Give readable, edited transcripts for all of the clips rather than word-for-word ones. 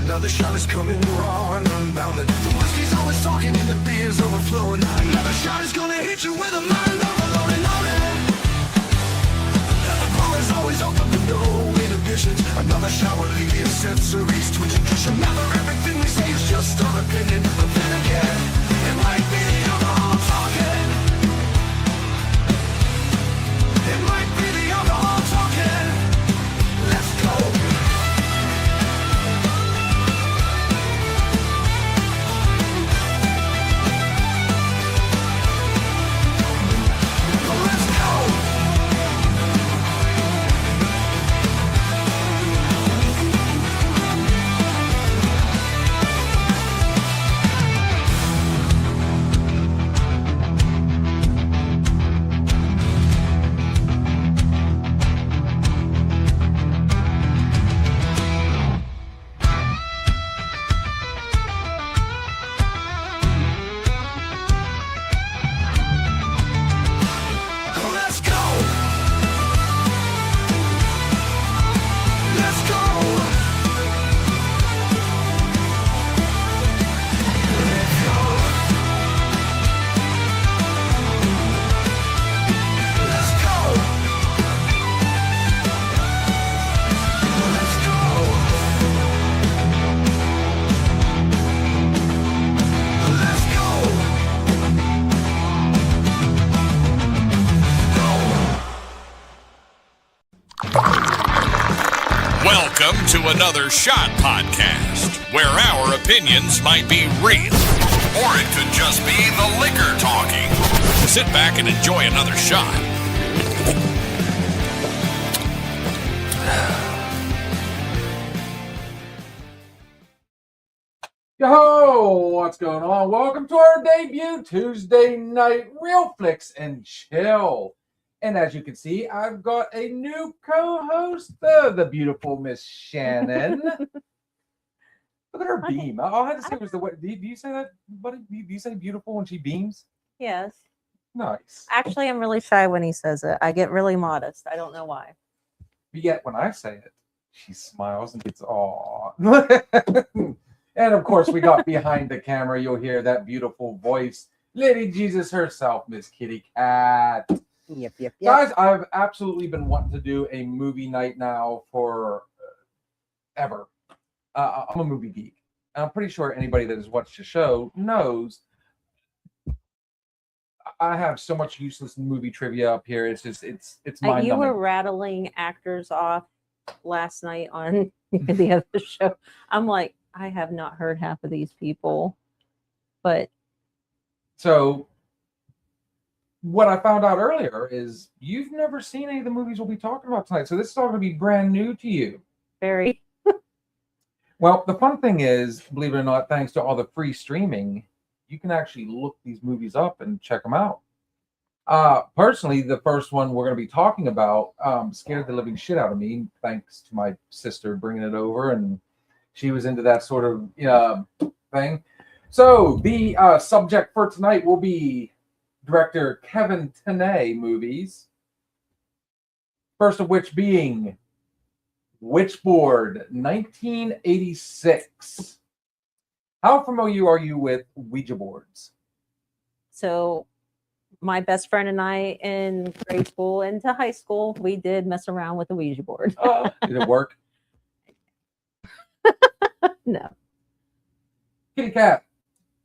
Another shot is coming raw and unbounded. The whiskey's always talking and the beer's overflowing. Another shot is gonna hit you with a mind overloaded on it. The bar is always open with no inhibitions. Another shot will leave your sensories twitching. Remember, everything we say is just our opinion. But then again, it might be the alcohol talking. It might be the alcohol talking. Let's go. Welcome to another Shot Podcast, where our opinions might be real, or it could just be the liquor talking. Sit back and enjoy another shot. Yo, what's going on? Welcome to our debut Tuesday night Reel-Flix and Chill. And as you can see, I've got a new co-host, the beautiful Miss Shannon. Look at her beam. All I had to say was the way. Do you say that, buddy? Do you say beautiful when she beams? Yes. Nice. Actually, I'm really shy when he says it. I get really modest. I don't know why. But yet when I say it, she smiles and gets aw. And of course, we got behind the camera. You'll hear that beautiful voice, Lady Jesus herself, Miss Kitty Cat. Yep. Guys, I've absolutely been wanting to do a movie night now for ever. I'm a movie geek. I'm pretty sure anybody that has watched the show knows I have so much useless movie trivia up here. It's just it's mind-numbing. You were rattling actors off last night on the other show. I'm like, I have not heard half of these people, but so. What I found out earlier is you've never seen any of the movies we'll be talking about tonight. So this is all going to be brand new to you. very. Well, the fun thing is, believe it or not, thanks to all the free streaming, you can actually look these movies up and check them out. Personally, the first one we're going to be talking about scared the living shit out of me, thanks to my sister bringing it over. And she was into that sort of thing. So the subject for tonight will be director Kevin Tenay movies. First of which being Witchboard, 1986. How familiar are you with Ouija boards? So my best friend and I in grade school into high school, we did mess around with the Ouija board. Did it work? No. Kitty Cat,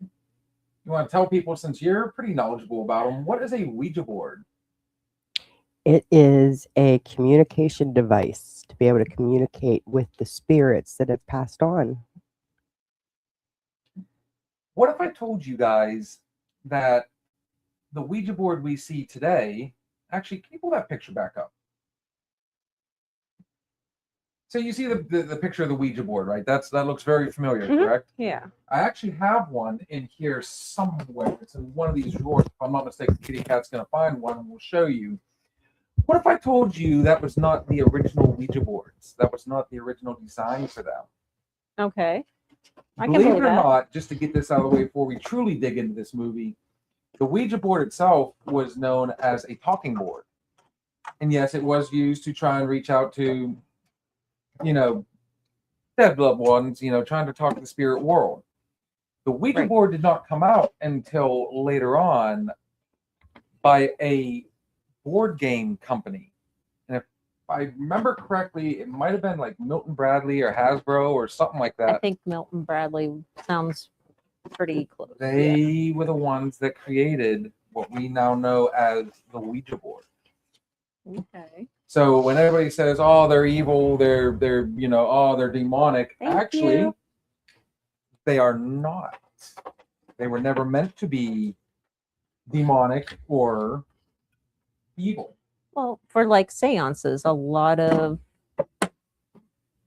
you want to tell people, since you're pretty knowledgeable about them, what is a Ouija board? It is a communication device to be able to communicate with the spirits that have passed on. What if I told you guys that the Ouija board we see today, actually, can you pull that picture back up? So you see the picture of the Ouija board, right? That looks very familiar, correct? Yeah. I actually have one in here somewhere. It's in one of these drawers. If I'm not mistaken, Kitty Cat's going to find one and we'll show you. What if I told you that was not the original Ouija boards? That was not the original design for them? Okay. I can Believe it believe or that. not, just to get this out of the way before we truly dig into this movie, the Ouija board itself was known as a talking board. And yes, it was used to try and reach out to, dead loved ones, trying to talk to the spirit world. The Ouija Right. board did not come out until later on by a board game company. And if I remember correctly, it might have been like Milton Bradley or Hasbro or something like I that. think Milton Bradley sounds pretty close. Yeah. They were the ones that created what we now know as the Ouija board. Okay. So when everybody says, "Oh, they're evil," they're "Oh, they're demonic," Thank actually, you. they are not. They were never meant to be demonic or evil. Well, for like seances, a lot of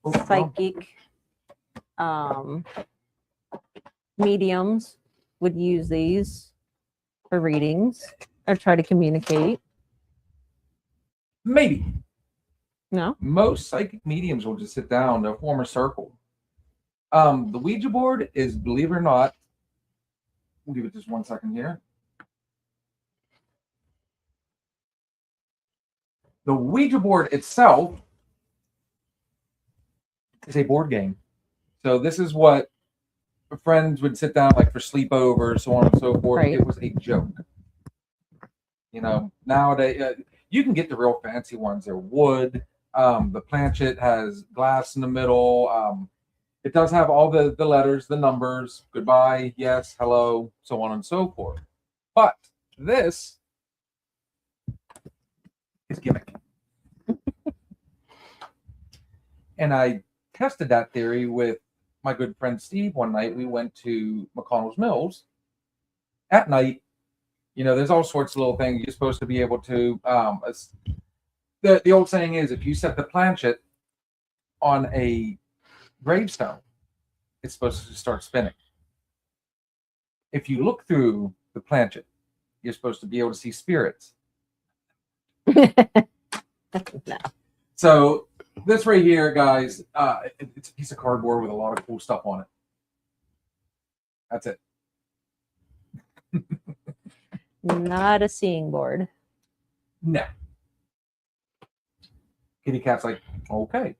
Oh, psychic mediums would use these for readings or try to communicate. Maybe. No? Most psychic mediums will just sit down, they'll form a circle. The Ouija board is, believe it or not, we'll give it just 1 second here. The Ouija board itself is a board game. So this is what friends would sit down like for sleepovers, so on and so forth. Right. It was a joke. Nowadays you can get the real fancy ones. They're wood. The planchette has glass in the middle. It does have all the letters, the numbers, goodbye, yes, hello, so on and so forth. But this is gimmick. And I tested that theory with my good friend Steve one night. We went to McConnell's Mills at night. There's all sorts of little things you're supposed to be able to. The old saying is, if you set the planchette on a gravestone, it's supposed to start spinning. If you look through the planchette, you're supposed to be able to see spirits. No. So this right here, guys, it's a piece of cardboard with a lot of cool stuff on it. That's it. Not a seeing board. No. Kitty Cat's like, okay.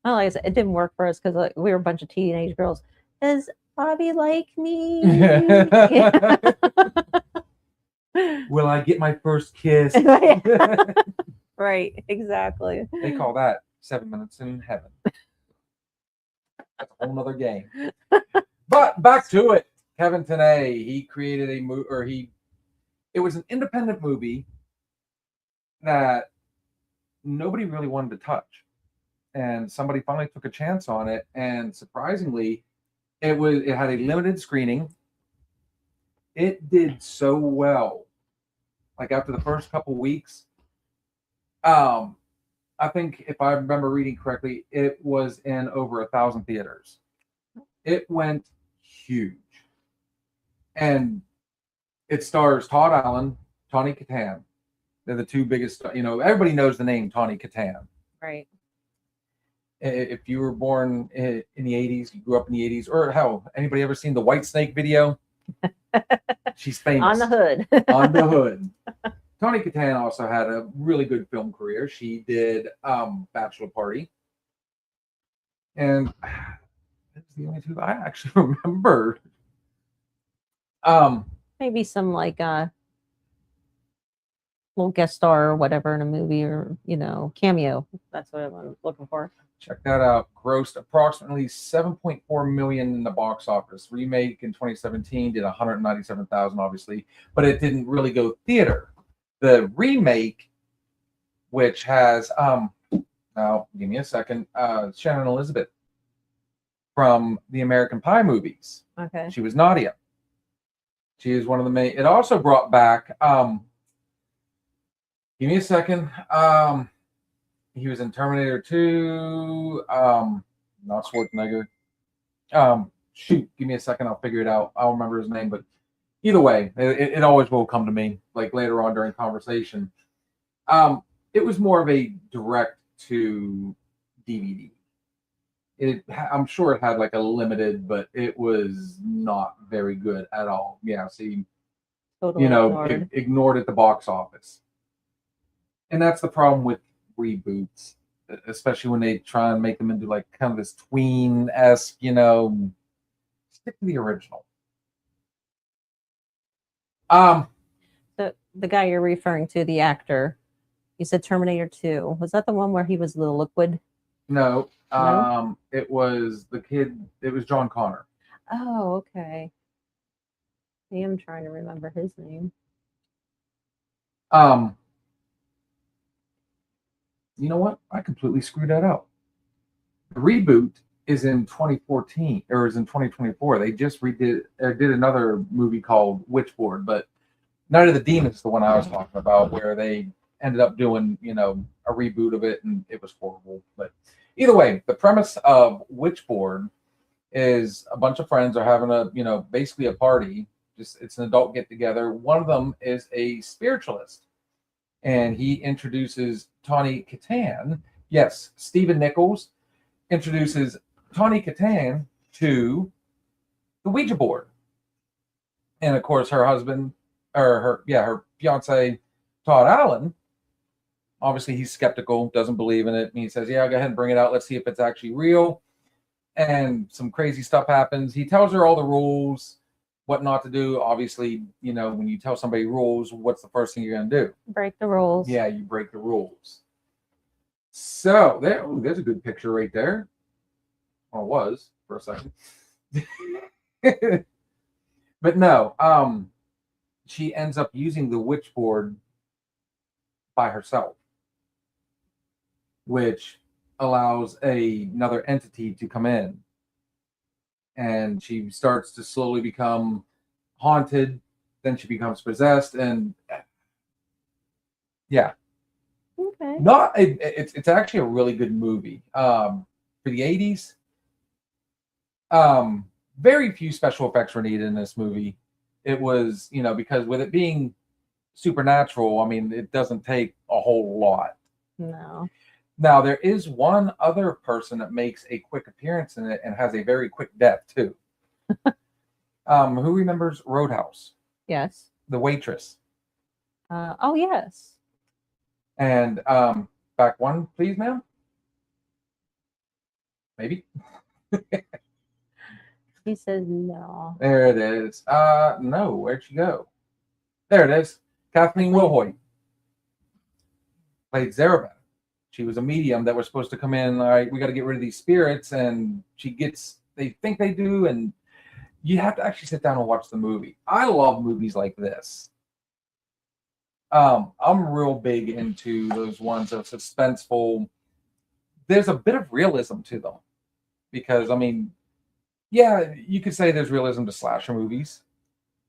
Well, like I said, it didn't work for us because we were a bunch of teenage girls. Does Bobby like me? Will I get my first kiss? Right, exactly. They call that 7 minutes in heaven. That's a whole nother game. But back to it. Kevin Tenay, he created a movie, or it was an independent movie that nobody really wanted to touch. And somebody finally took a chance on it. And surprisingly, it had a limited screening. It did so well. Like after the first couple weeks, I think if I remember reading correctly, it was in over 1,000 theaters. It went huge. And it stars Todd Allen, Tawny Kitaen. They're the two biggest, everybody knows the name Tawny Kitaen. Right. If you were born in the 80s, you grew up in the 80s, or hell, anybody ever seen the White Snake video? She's famous. On the hood. On the hood. Tawny Kitaen also had a really good film career. She did Bachelor Party. And that's the only two I actually remember. Maybe some like little guest star or whatever in a movie or, cameo. That's what I'm looking for. Check that out. Grossed approximately $7.4 million in the box office. Remake in 2017 did $197,000, obviously, but it didn't really go theater. The remake, which has now give me a second, Shannon Elizabeth from the American Pie movies. Okay. She was Nadia. She is one of the main. It also brought back. Give me a second. He was in Terminator 2. Not Schwarzenegger. Shoot, give me a second. I'll figure it out. I'll remember his name, but either way, it always will come to me, like later on during conversation. It was more of a direct to DVD. I'm sure it had like a limited, but it was not very good at all. Yeah, see, Totally ignored. ignored at the box office. And that's the problem with reboots. especially when they try and make them into like kind of this tween-esque, stick to the original. The guy you're referring to, the actor, you said Terminator 2. Was that the one where he was the liquid? No, No? it was the kid. It was John Connor. Oh, okay. I am trying to remember his name. You know what? I completely screwed that up. The reboot is in 2014 or is in 2024. They just did another movie called Witchboard, but Night of the Demons is the one I was talking about, where they ended up doing, a reboot of it, and it was horrible. But either way, the premise of Witchboard is a bunch of friends are having basically a party. Just it's an adult get together. One of them is a spiritualist, and he introduces Tawny Kitaen. Yes, Stephen Nichols introduces Tawny Kitaen to the Ouija board, and of course her husband, or her fiance, Todd Allen. Obviously, he's skeptical, doesn't believe in it, and he says, "Yeah, go ahead and bring it out. Let's see if it's actually real." And some crazy stuff happens. He tells her all the rules, what not to do. Obviously, when you tell somebody rules, what's the first thing you're going to do? Break the rules. Yeah, you break the rules. So there's a good picture right there. Well, it was for a second. But no, she ends up using the witch board by herself, which allows another entity to come in, and she starts to slowly become haunted. Then she becomes possessed, and yeah, Okay. it's actually a really good movie. For the 80s, very few special effects were needed in this movie. It was, because with it being supernatural, I mean, it doesn't take a whole lot. No. Now, there is one other person that makes a quick appearance in it and has a very quick death, too. Who remembers Roadhouse? Yes. The waitress. Oh, yes. And back one, please, ma'am. Maybe. He says no. There it is. No, where'd she go? There it is. Kathleen Wilhoit played Zarabeth. She was a medium that was supposed to come in. All right, we got to get rid of these spirits, and they think they do, and you have to actually sit down and watch the movie. I love movies like this. I'm real big into those ones that are suspenseful. There's a bit of realism to them because, I mean, yeah, you could say there's realism to slasher movies.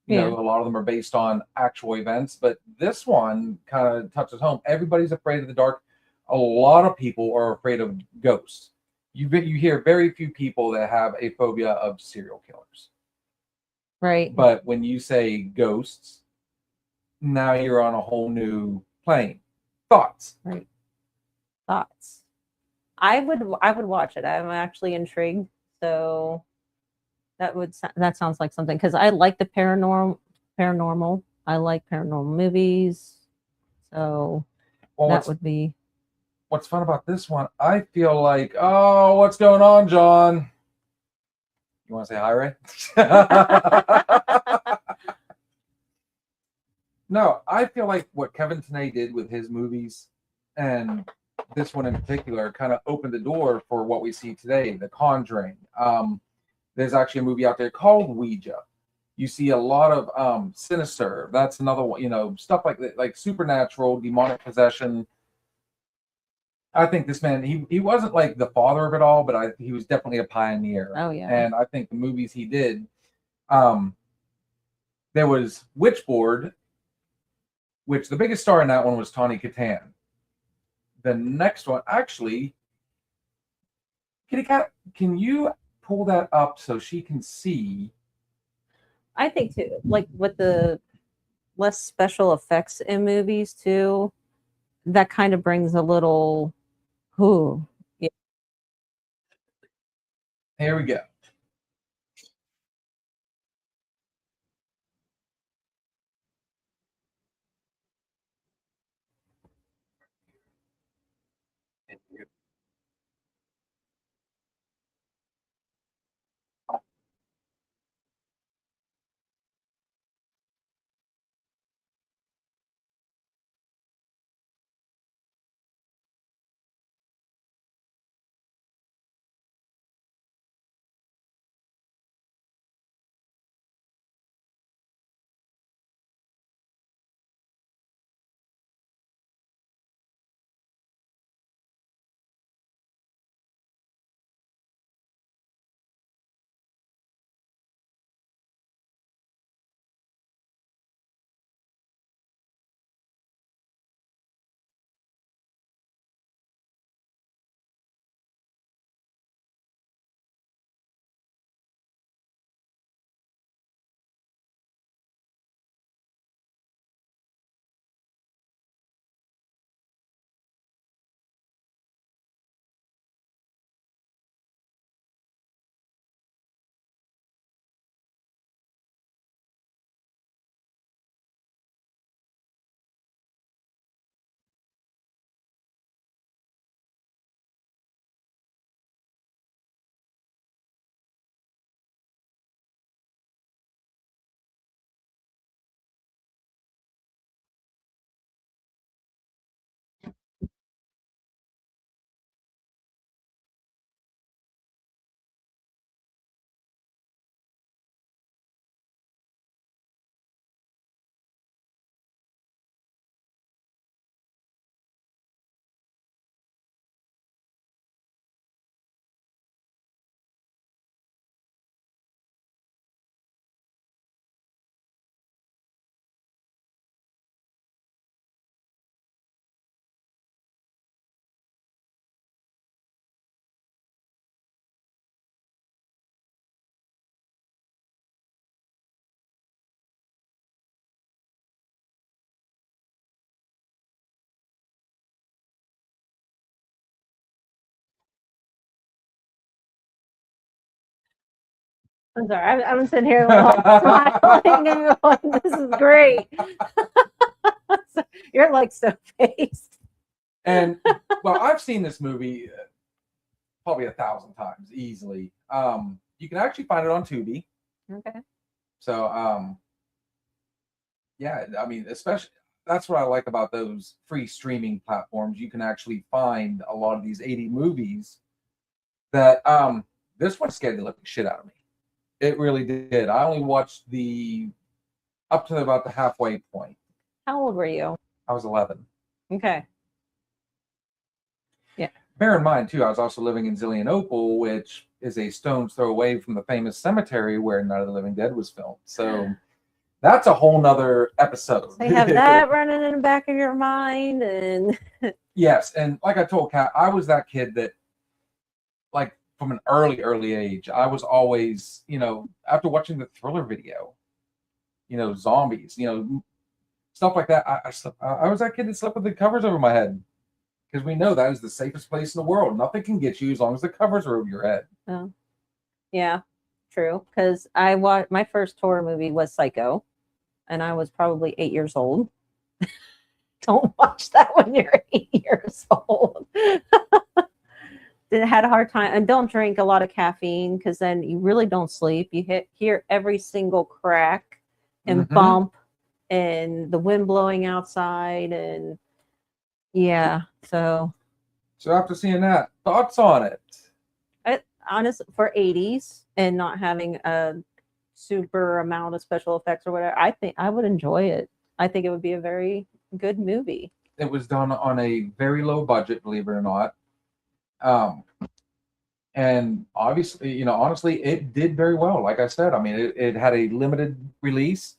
A lot of them are based on actual events, but this one kind of touches home. Everybody's afraid of the dark. A lot of people are afraid of ghosts. You hear very few people that have a phobia of serial killers. Right. But when you say ghosts, now you're on a whole new plane. Thoughts? Right. Thoughts. I would watch it. I'm actually intrigued. So that sounds like something, because I like the paranormal. I like paranormal movies. So that would be. What's fun about this one? I feel like, oh, what's going on, John? You want to say hi, Ray? No, I feel like what Kevin Tenney did with his movies, and this one in particular, kind of opened the door for what we see today, The Conjuring. There's actually a movie out there called Ouija. You see a lot of Sinister. That's another one, stuff like that, like supernatural, demonic possession. I think this man, he wasn't like the father of it all, but he was definitely a pioneer. Oh, yeah. And I think the movies he did, there was Witchboard, which the biggest star in that one was Tawny Kitaen. The next one, actually, Kitty Cat, can you pull that up so she can see? I think too, like with the less special effects in movies too, that kind of brings a little, ooh, yeah. Here we go. I'm sorry. I'm sitting here smiling and going, this is great. You're like so faced. And well, I've seen this movie probably 1,000 times easily. You can actually find it on Tubi. Okay. So yeah, I mean, especially that's what I like about those free streaming platforms. You can actually find a lot of these 80 movies that this one scared the living shit out of me. It really did. I only watched the up to about the halfway point. How old were you? I was 11. Okay. Yeah. Bear in mind, too, I was also living in Zillionople, which is a stone's throw away from the famous cemetery where Night of the Living Dead was filmed. So that's a whole nother episode. So you have that running in the back of your mind, and Yes, and like I told Kat, I was that kid that, like, from an early age, I was always, after watching the Thriller video, zombies, stuff like that. I was that kid that slept with the covers over my head because we know that is the safest place in the world. Nothing can get you as long as the covers are over your head. oh, yeah, true. Because I watched my first horror movie was Psycho, and I was probably 8 years old. Don't watch that when you're 8 years old. Had a hard time, and don't drink a lot of caffeine because then you really don't sleep. You hear every single crack and bump and the wind blowing outside, and yeah. So after seeing that, thoughts on it? honestly, for 80s and not having a super amount of special effects or whatever, I think I would enjoy it. I think it would be a very good movie. It was done on a very low budget, believe it or not. And obviously, honestly, it did very well. Like I said, I mean, it had a limited release,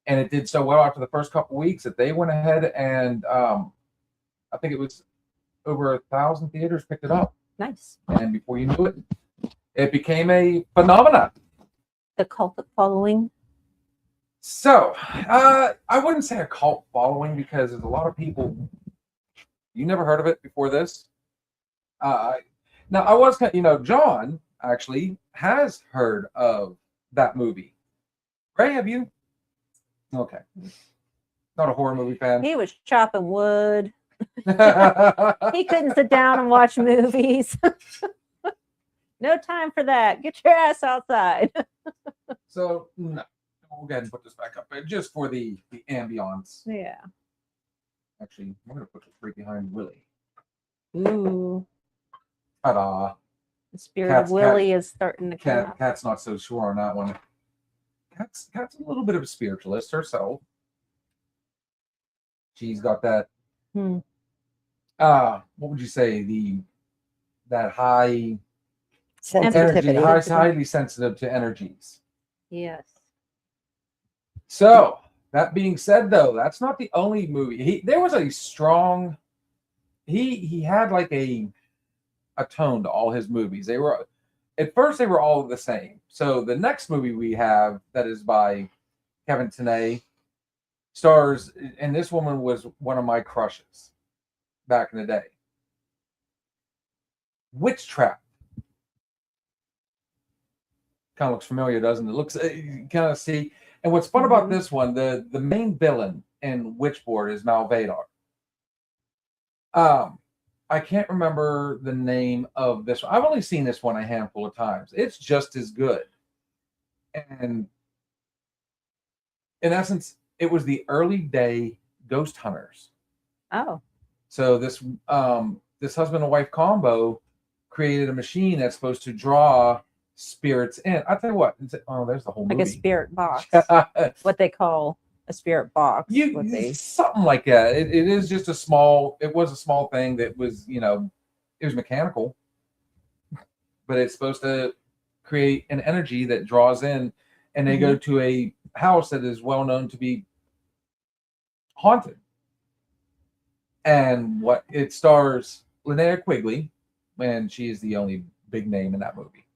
and it did so well after the first couple weeks that they went ahead and I think it was over 1,000 theaters picked it up. Nice. And before you knew it, it became a phenomenon. The cult following. So I wouldn't say a cult following because there's a lot of people. You never heard of it before this? Now I was, John actually has heard of that movie. Ray, have you? Okay. Not a horror movie fan. He was chopping wood. He couldn't sit down and watch movies. No time for that. Get your ass outside. So no, we'll go ahead and put this back up, but just for the ambiance. Yeah. Actually, I'm gonna put this right behind Willie. Ooh. Ta-da! The spirit of Willie is starting to come out. Kat's not so sure on that one. Kat's a little bit of a spiritualist herself. She's got that. What would you say? That high Sensitivity. energy, highly sensitive to energies. Yes. So that being said, though, that's not the only movie. There was a strong. He had like a tone to all his movies. They were at first they were all the same. So the next movie we have that is by Kevin Tenney stars, and this woman was one of my crushes back in the day. Witch Trap. Kind of looks familiar, doesn't it? Looks, you kind of see. And what's fun about this one, the main villain in Witchboard is Malvadar. I can't remember the name of this one. I've only seen this one a handful of times. It's just as good. And in essence, it was the early day ghost hunters. Oh. So this husband and wife combo created a machine that's supposed to draw spirits in. I'll tell you what. There's the whole movie. Like a spirit box. What they call a spirit box. Something like that. It is just a small. It was a small thing that was, it was mechanical, but it's supposed to create an energy that draws in, and they go to a house that is well known to be haunted. And what it stars Linnea Quigley, and she is the only big name in that movie.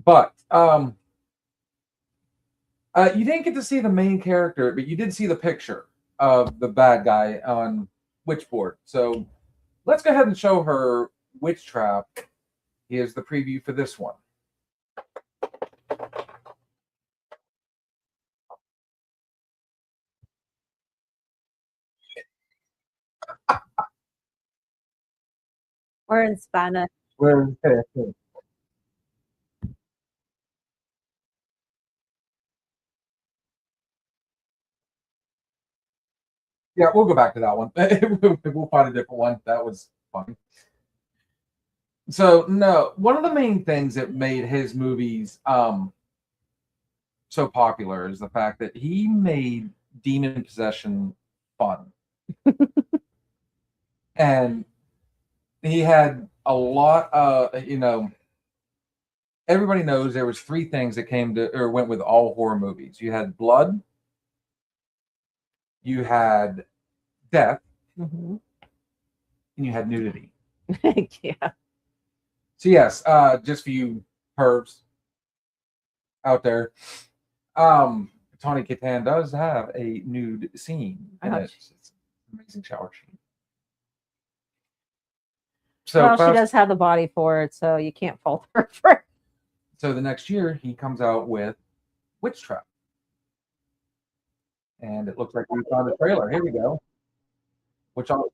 But you didn't get to see the main character, but you did see the picture of the bad guy on Witchboard. So let's go ahead and show her Witch Trap. Here's the preview for this one. Or in Spanish. Where yeah, we'll go back to that one. We'll find a different one. That was fun. So no, one of the main things that made his movies so popular is the fact that he made demon possession fun. And he had a lot of, everybody knows there was three things that came to or went with all horror movies. You had blood, you had death, Hmm. and you had nudity. Yeah. So yes, just for you pervs out there, Tawny Kitaen does have a nude scene in it. It's an amazing shower scene. So Well, she fast, does have the body for it, so you can't fault her for it. so the next year he comes out with Witch Trap. And it looks like we found a trailer. Here we go. Which I'll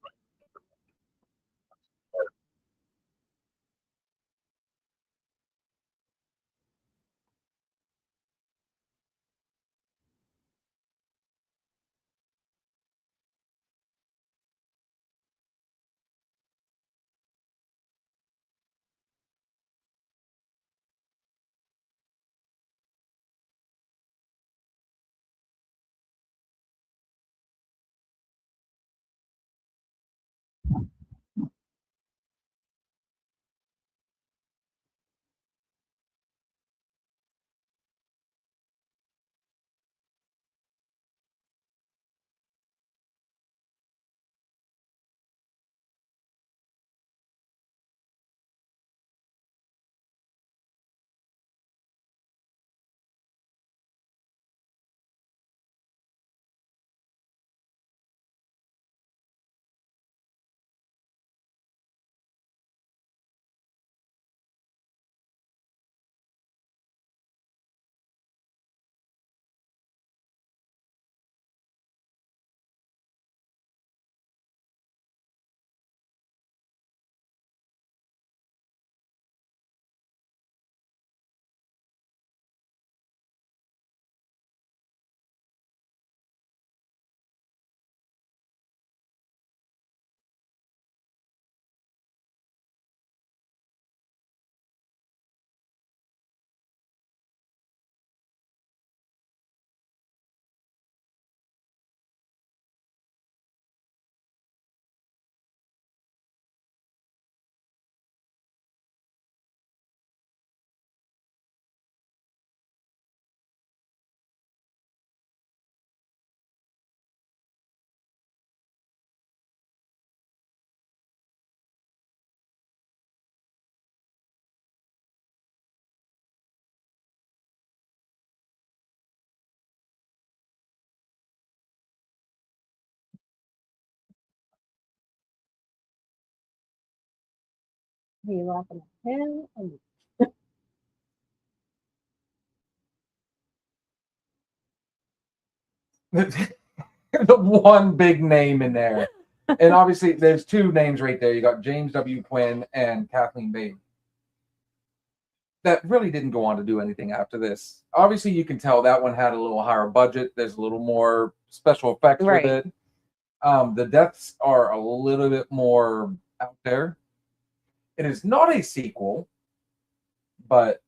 Are you laughing at him? the one big name in there. And obviously there's two names right there. You got James W. Quinn and Kathleen Babe. That really didn't go on to do anything after this. Obviously, you can tell that one had a little higher budget. There's a little more special effects Right. with it. The deaths are a little bit more out there. It is not a sequel, but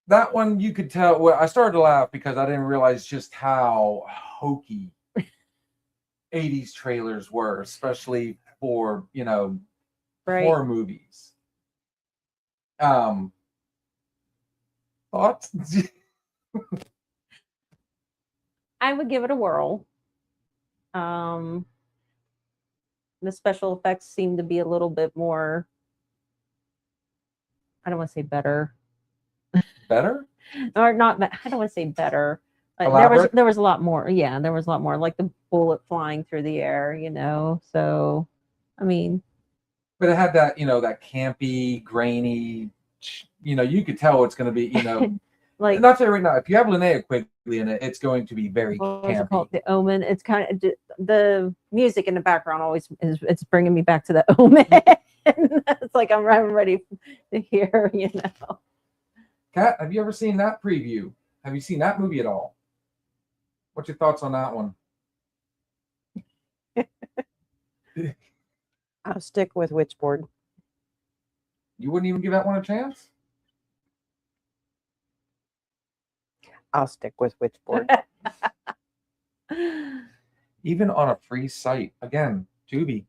that one you could tell. Well, I started to laugh because I didn't realize just how hokey 80s trailers were, especially for Right. horror movies. Thoughts? I would give it a whirl. Um, the special effects seem to be a little bit more. I don't want to say better, Better? or not. I don't want to say better. Elaborate? There was a lot more. Yeah, there was a lot more, like the bullet flying through the air. So I mean, But it had that, that campy, grainy, you could tell it's going to be, like And I'll tell you right now, if you have Linnea Quigley in it, it's going to be very what was it campy. called? The Omen. It's kind of the music in the background always is. It's bringing me back to the Omen. It's like I'm ready to hear. Kat, have you ever seen that preview? Have you seen that movie at all? What's your thoughts on that one? I'll stick with Witchboard. You wouldn't even give that one a chance? I'll stick with Witchboard. Even on a free site. Again, Tubi.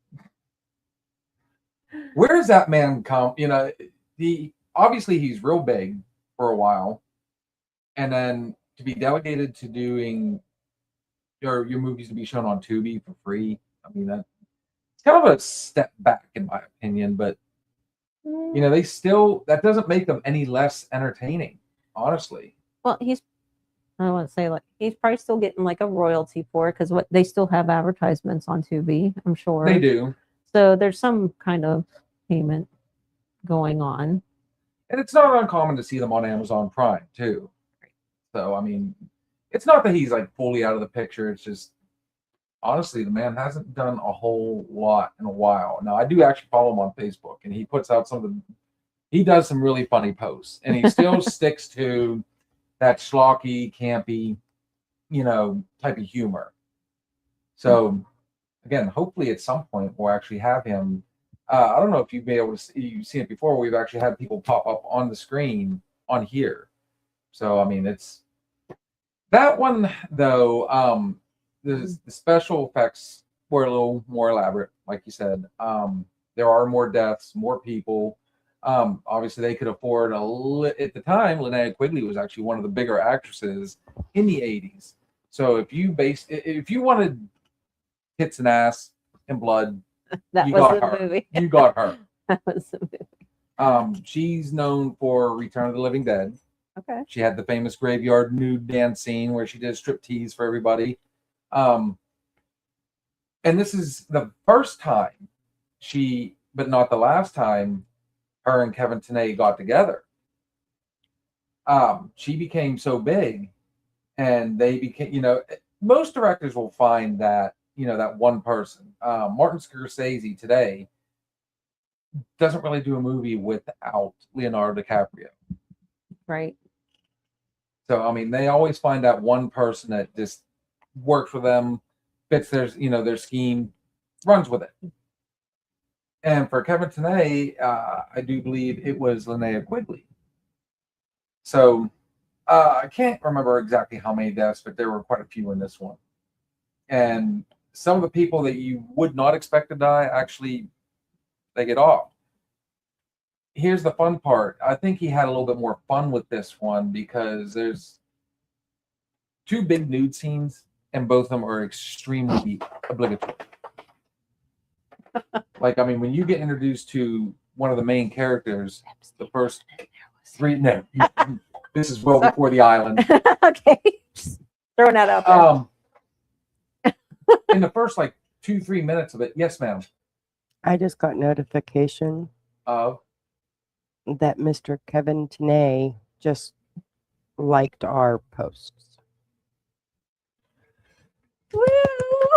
Where does that man come? You know, obviously he's real big for a while. And then to be delegated to doing your movies to be shown on Tubi for free. I mean, it's kind of a step back in my opinion, but you know, that doesn't make them any less entertaining, honestly. Well, I want to say like he's probably still getting like a royalty for it because they still have advertisements on Tubi, I'm sure. They do. So there's some kind of payment going on. And it's not uncommon to see them on Amazon Prime too. So, I mean, it's not that he's like fully out of the picture. It's just, honestly, the man hasn't done a whole lot in a while. Now, I do actually follow him on Facebook, and he puts out he does some really funny posts, and he still sticks to that schlocky, campy, type of humor. So, again, hopefully at some point we'll actually have him. I don't know if you've been able to you've seen it before. We've actually had people pop up on the screen on here. So, I mean, it's that one though. The special effects were a little more elaborate, like you said. There are more deaths, more people. Obviously, they could afford at the time. Linnea Quigley was actually one of the bigger actresses in the '80s. So if you wanted tits and ass and blood, That you was got the her. movie. You got her. That was the movie. She's known for Return of the Living Dead. Okay. She had the famous graveyard nude dance scene where she did a striptease for everybody. And this is the first time but not the last time, her and Kevin Tenney got together. She became so big, and they became, most directors will find that, that one person. Martin Scorsese today doesn't really do a movie without Leonardo DiCaprio. Right. So, I mean, they always find that one person that just works for them, fits their scheme, runs with it. And for Kevin Tenney, I do believe it was Linnea Quigley. So I can't remember exactly how many deaths, but there were quite a few in this one. And some of the people that you would not expect to die, actually, they get off. Here's the fun part. I think he had a little bit more fun with this one because there's 2 big nude scenes, and both of them are extremely obligatory. Like, I mean, when you get introduced to one of the main characters, the first 3, no, this is well before the island. Okay. Just throwing that out there. In the first 2-3 minutes of it, yes, ma'am. I just got notification Of that Mr. Kevin Tenney just liked our posts. Woo!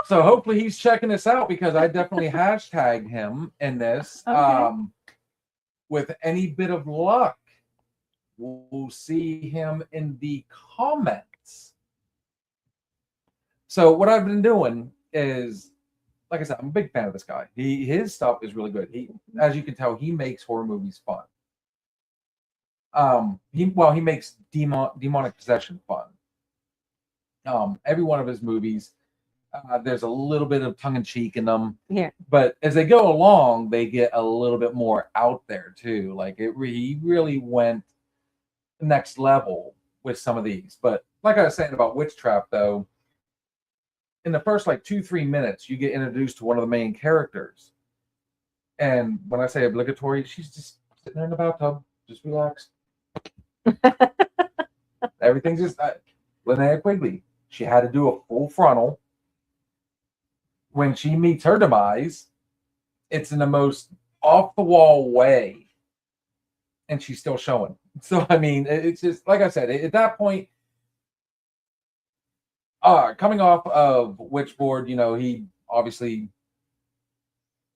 so hopefully he's checking this out because I definitely hashtagged him in this. Okay. With any bit of luck, we'll see him in the comments. So what I've been doing is, like I said, I'm a big fan of this guy. His stuff is really good. As you can tell, he makes horror movies fun. He makes demonic possession fun. Every one of his movies, there's a little bit of tongue-in-cheek in them. Yeah. But as they go along, they get a little bit more out there too. Like he really went next level with some of these. But like I was saying about Witch Trap, though, in the first 2-3 minutes, you get introduced to one of the main characters. And when I say obligatory, she's just sitting there in the bathtub, just relaxed. Everything's just Linnea Quigley. She had to do a full frontal. When she meets her demise, it's in the most off the wall way, and she's still showing. So I mean, it's just like I said, at that point, coming off of Witchboard, he obviously,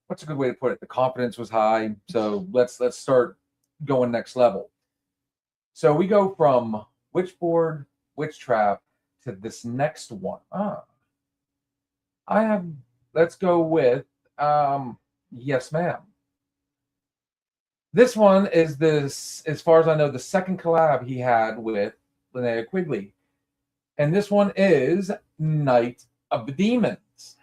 what's a good way to put it? The confidence was high. So let's start going next level. So we go from Witchboard, Witch Trap to this next one. Let's go with Yes Ma'am. This one is this, as far as I know, the second collab he had with Linnea Quigley. And this one is Night of the Demons.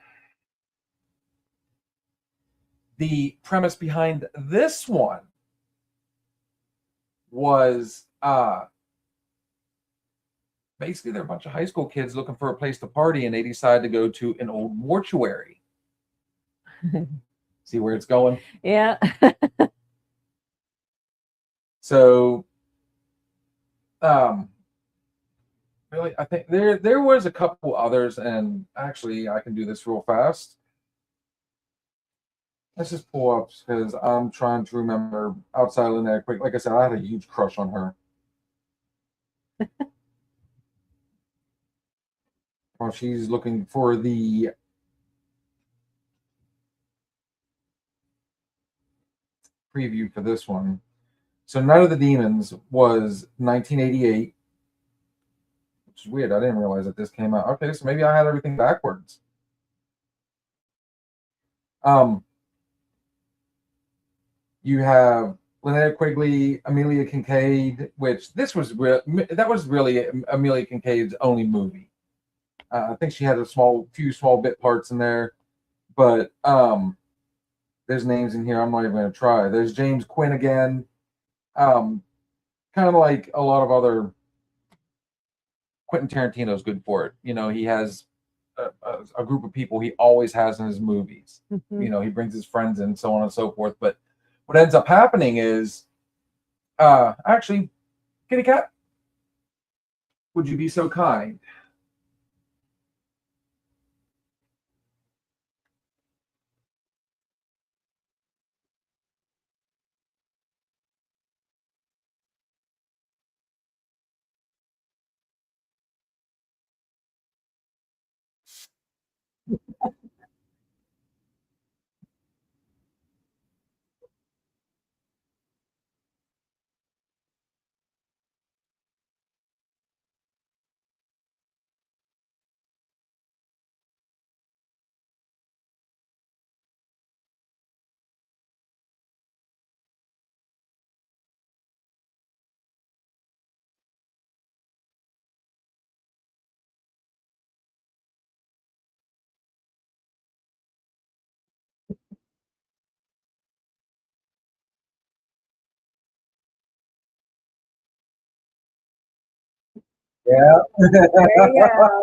The premise behind this one was basically they're a bunch of high school kids looking for a place to party, and they decide to go to an old mortuary. See where it's going? Yeah. So, really, I think there was a couple others, and actually, I can do this real fast. Let's just pull up because I'm trying to remember outside of Linnea Quick. Like I said, I had a huge crush on her. While she's looking for the preview for this one. So Night of the Demons was 1988. Which is weird. I didn't realize that this came out. Okay, so maybe I had everything backwards. You have Linnea Quigley, Amelia Kincaid, which that was really Amelia Kincaid's only movie. I think she had a few small bit parts in there, but there's names in here I'm not even going to try. There's James Quinn again, kind of like a lot of other. Quentin Tarantino's good for it. He has a group of people he always has in his movies. Mhm. He brings his friends in, so on and so forth. But what ends up happening is, actually, Kitty Cat, would you be so kind? Yeah. There you go.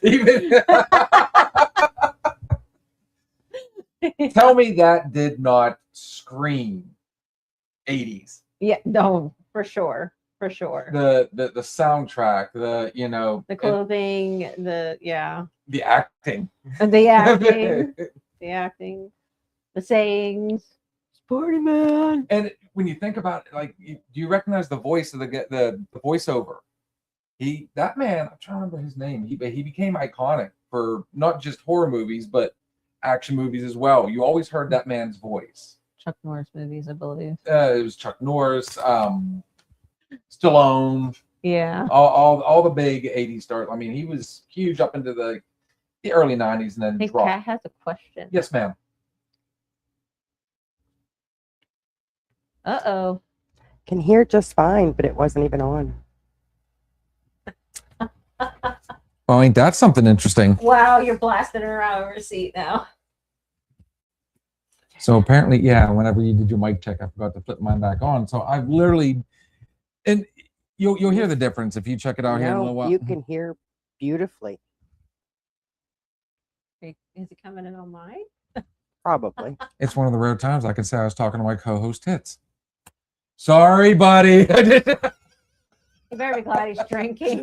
Even tell me that did not scream 80s. Yeah, no, for sure. For sure. The soundtrack, The clothing, the acting. the acting, the sayings. Sporty man. And when you think about it, like, do you recognize the voice of the voiceover? That man, I'm trying to remember his name. He became iconic for not just horror movies, but action movies as well. You always heard that man's voice. Chuck Norris movies, I believe. It was Chuck Norris, Stallone. Yeah. All the big 80s stars. I mean, he was huge up into the early 90s and then Hey, dropped. Kat has a question. Yes, ma'am. Uh-oh. Can hear just fine, but it wasn't even on. Well, ain't that something interesting? Wow, you're blasting her out of her seat now. So apparently, yeah, whenever you did your mic check, I forgot to flip mine back on. So I've literally, and you'll hear the difference if you check it out here in a little while. You can hear beautifully. Is it coming in on mine? Probably. It's one of the rare times I can say I was talking to my co-host Tits. Sorry, buddy. You better be glad he's drinking.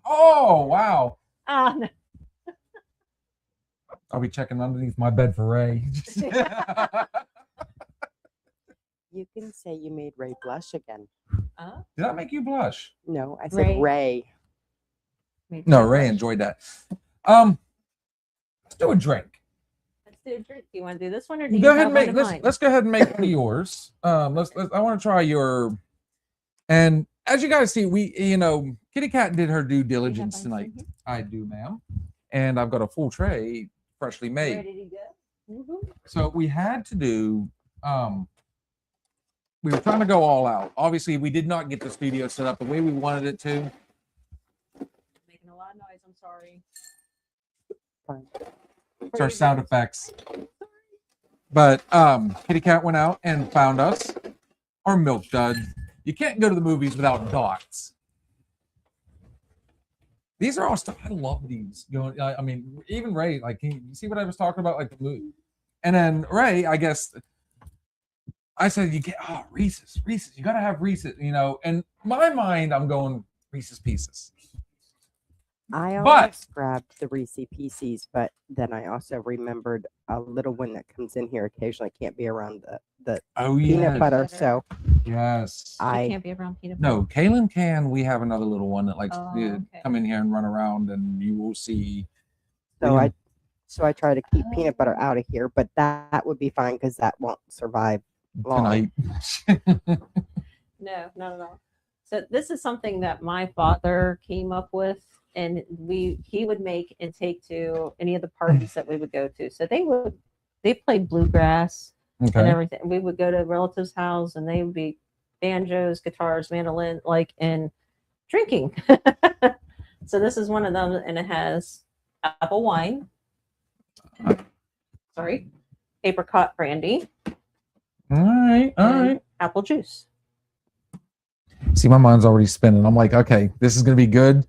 Oh, wow. No. I'll be checking underneath my bed for Ray. You can say you made Ray blush again. Did that make you blush? No, I said Ray. No, Ray enjoyed that. Let's do a drink. Let's do a drink. Do you want to do this one or do you Go ahead have and make one in mind? let's go ahead and make one of yours. I want to try your, and as you guys see, Kitty Cat did her due diligence tonight. I do, ma'am. And I've got a full tray freshly made. Ready to go? Mm-hmm. So we had to do we were trying to go all out. Obviously, we did not get the studio set up the way we wanted it to. Making a lot of noise. I'm sorry. Fine. It's our sound effects. But Kitty Cat went out and found us our milk dud. You can't go to the movies without dots. These are all stuff. I love these. I mean, even Ray, like, you see what I was talking about, like the movie. And then Ray, I guess, I said, Reese's. You gotta have Reese's. In my mind, I'm going Reese's Pieces. I almost grabbed the Reese Pieces, but then I also remembered a little one that comes in here occasionally. Can't be around the peanut butter. So yes, I can't be around peanut butter. No, Kaylin can. We have another little one that likes to okay. come in here and run around, and you will see. So I try to keep peanut butter out of here, but that would be fine because that won't survive long. Tonight. No, not at all. So this is something that my father came up with, and he would make and take to any of the parties that we would go to. So they played bluegrass and everything. We would go to a relative's house, and they would be banjos, guitars, mandolin, and drinking. So this is one of them, and it has apple wine. Sorry, apricot brandy. All right. Apple juice. See, my mind's already spinning. I'm like, okay, this is gonna be good.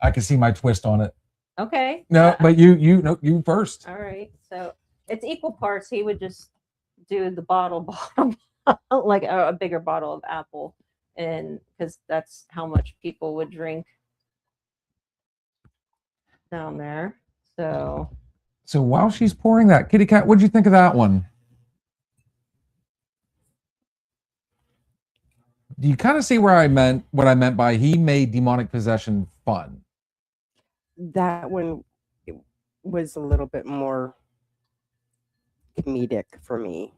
I can see my twist on it. Okay. No, but you first. All right. So it's equal parts. He would just do the bottle, like a bigger bottle of apple, and because that's how much people would drink down there. So while she's pouring that, Kitty Cat, what'd you think of that one? Do you kind of see what I meant by he made demonic possession fun? That one was a little bit more comedic for me.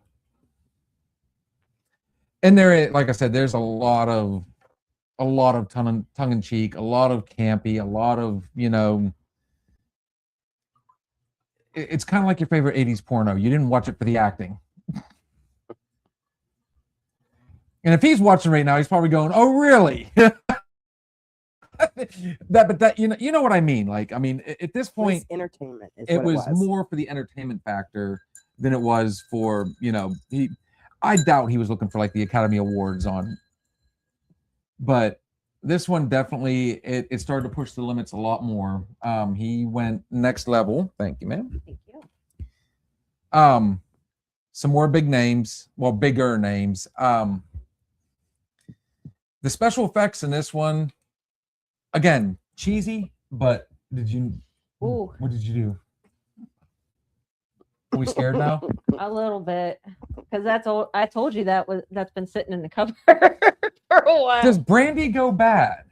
And there, like I said, there's a lot of tongue in cheek, a lot of campy, a lot of, it's kind of like your favorite 80s porno. You didn't watch it for the acting. And if he's watching right now, he's probably going, "Oh, really?" But you know what I mean. Like, I mean, at this point, entertainment. It was more for the entertainment factor than it was for I doubt he was looking for like the Academy Awards on. But this one definitely it started to push the limits a lot more. He went next level. Thank you, ma'am. Thank you. Some more bigger names. The special effects in this one, again, cheesy, but what did you do? Are we scared now? A little bit, because I told you that's been sitting in the cupboard for a while. Does brandy go bad?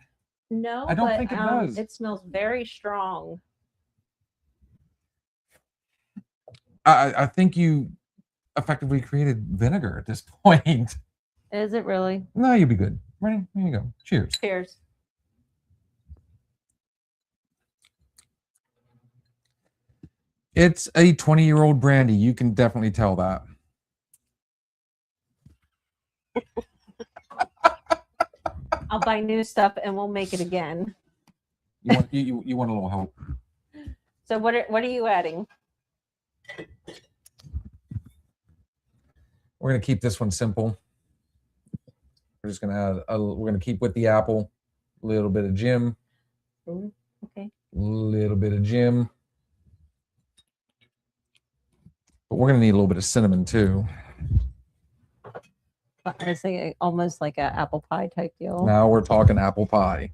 No, I don't think it does. It smells very strong. I think you effectively created vinegar at this point. Is it really? No, you'll be good. Ready? Here you go. Cheers. Cheers. It's a 20-year-old brandy. You can definitely tell that. I'll buy new stuff and we'll make it again. You want a little help? So what are you adding? We're gonna keep this one simple. We're just gonna add. We're gonna keep with the apple. A little bit of Jim. Ooh, okay. A little bit of Jim. But we're gonna need a little bit of cinnamon too. I was thinking almost like an apple pie type deal. Now we're talking apple pie.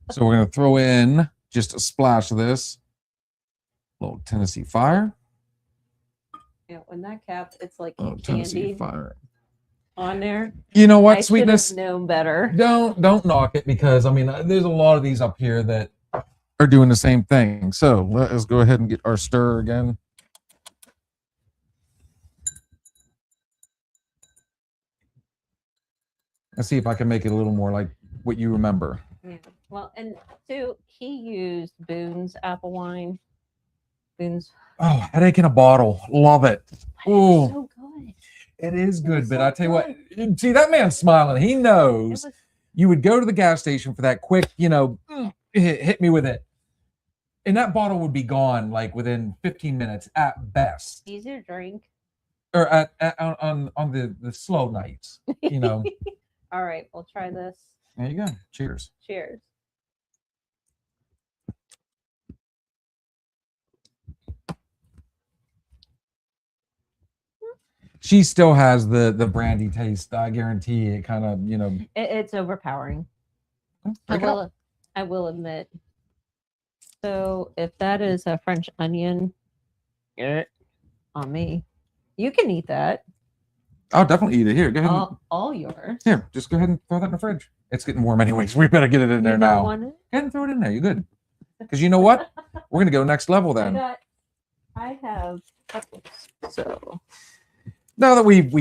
So we're gonna throw in just a splash of this. A little Tennessee Fire. Yeah, when that cap, it's like Tennessee candy Fire. on there. You know what, I sweetness? should have known better. Don't knock it, because I mean there's a lot of these up here that are doing the same thing. So let us go ahead and get our stir again. Let's see if I can make it a little more like what you remember. Yeah. Well, and too, he used Boone's apple wine. Boone's. Oh, headache in a bottle. Love it. Oh, So good. it is good. was But so I tell you what, see that man's smiling. He knows It was, you would go to the gas station for that quick, hit me with it. And that bottle would be gone like within 15 minutes at best. easy to drink. Or on the slow nights, All right, we'll try this. There you go. Cheers. Cheers. She still has the brandy taste. I guarantee it kind of, It's overpowering. I will admit. So if that is a French onion on me, you can eat that. I'll definitely eat it. Here, go ahead. All yours. Here, just go ahead and throw that in the fridge. It's getting warm anyways. We better get it in there You don't now. want it? Go ahead and throw it in there. You're good. Because you know what? We're gonna go next level then. I have couples, so Now that we've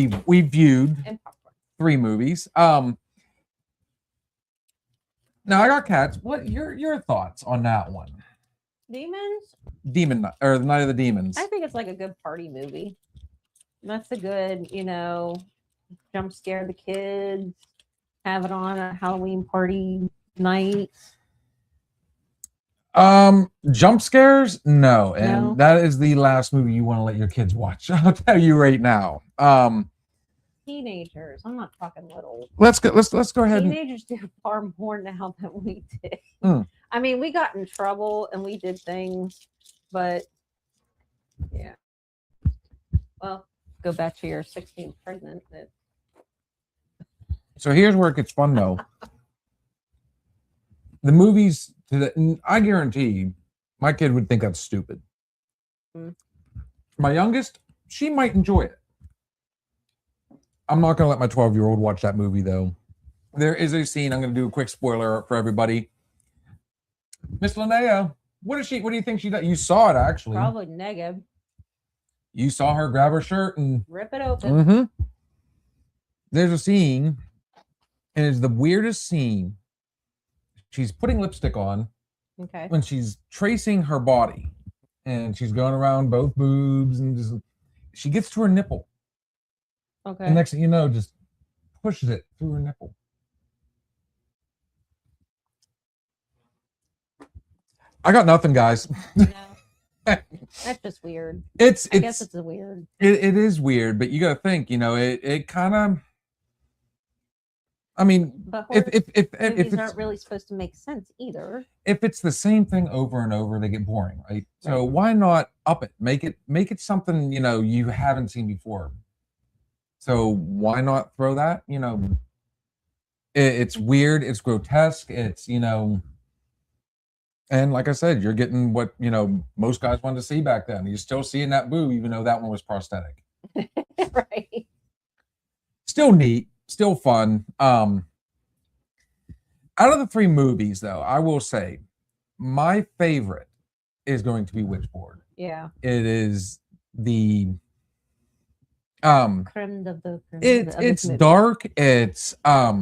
viewed and popcorn. 3 movies. Now I got cats. What your thoughts on that one? Demons. The Night of the Demons. I think it's like a good party movie. That's a good, jump scare the kids, have it on a Halloween party night. Jump scares? No. And No? that is the last movie you want to let your kids watch. I'll tell you right now. Teenagers. I'm not talking little. Let's go ahead and Teenagers do far more now than we did. Mm. I mean, we got in trouble and we did things, but yeah. Well, go back to your 16th pregnant. so here's where it gets fun though. The movies I guarantee my kid would think that's stupid. Mm. My youngest, she might enjoy it. I'm not gonna let my 12-year-old watch that movie though. There is a scene, I'm gonna do a quick spoiler for everybody. Miss Linnea, what do you think she does? You saw it actually. Probably negative. You saw her grab her shirt and Rip it open. There's a scene, and it's the weirdest scene. She's putting lipstick on Okay. when she's tracing her body, and she's going around both boobs, and she gets to her nipple. Okay. And next thing you know, just pushes it through her nipple. I got nothing, guys. No. That's just weird. I guess it's weird. It is weird, but you got to think, it kind of. I mean, But if movies it's aren't really supposed to make sense either. if it's the same thing over and over, they get boring, right? So why not up it? Make it something you haven't seen before. So why not throw that? It's weird, it's grotesque, it's and like I said, you're getting what most guys wanted to see back then. You're still seeing that boob, even though that one was prosthetic. Right. Still neat, still fun. Out of the 3 movies, though, I will say my favorite is going to be Witchboard. Yeah. It is Creme of the creme It's movie. dark. It's I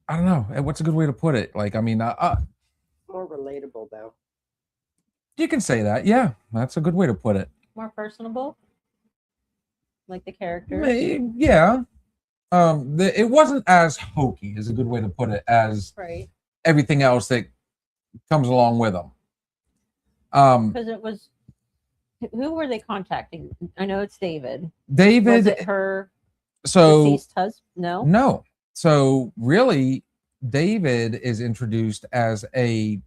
don't know. What's a good way to put it? Like, I mean, More relatable though. you can say that. Yeah, that's a good way to put it. More personable, like the characters. Yeah. It wasn't as hokey, is a good way to put it, as Right. everything else that comes along with them. Because it was, who were they contacting? I know it's David. David. Was it her So deceased husband? No. no. So really, David is introduced as a,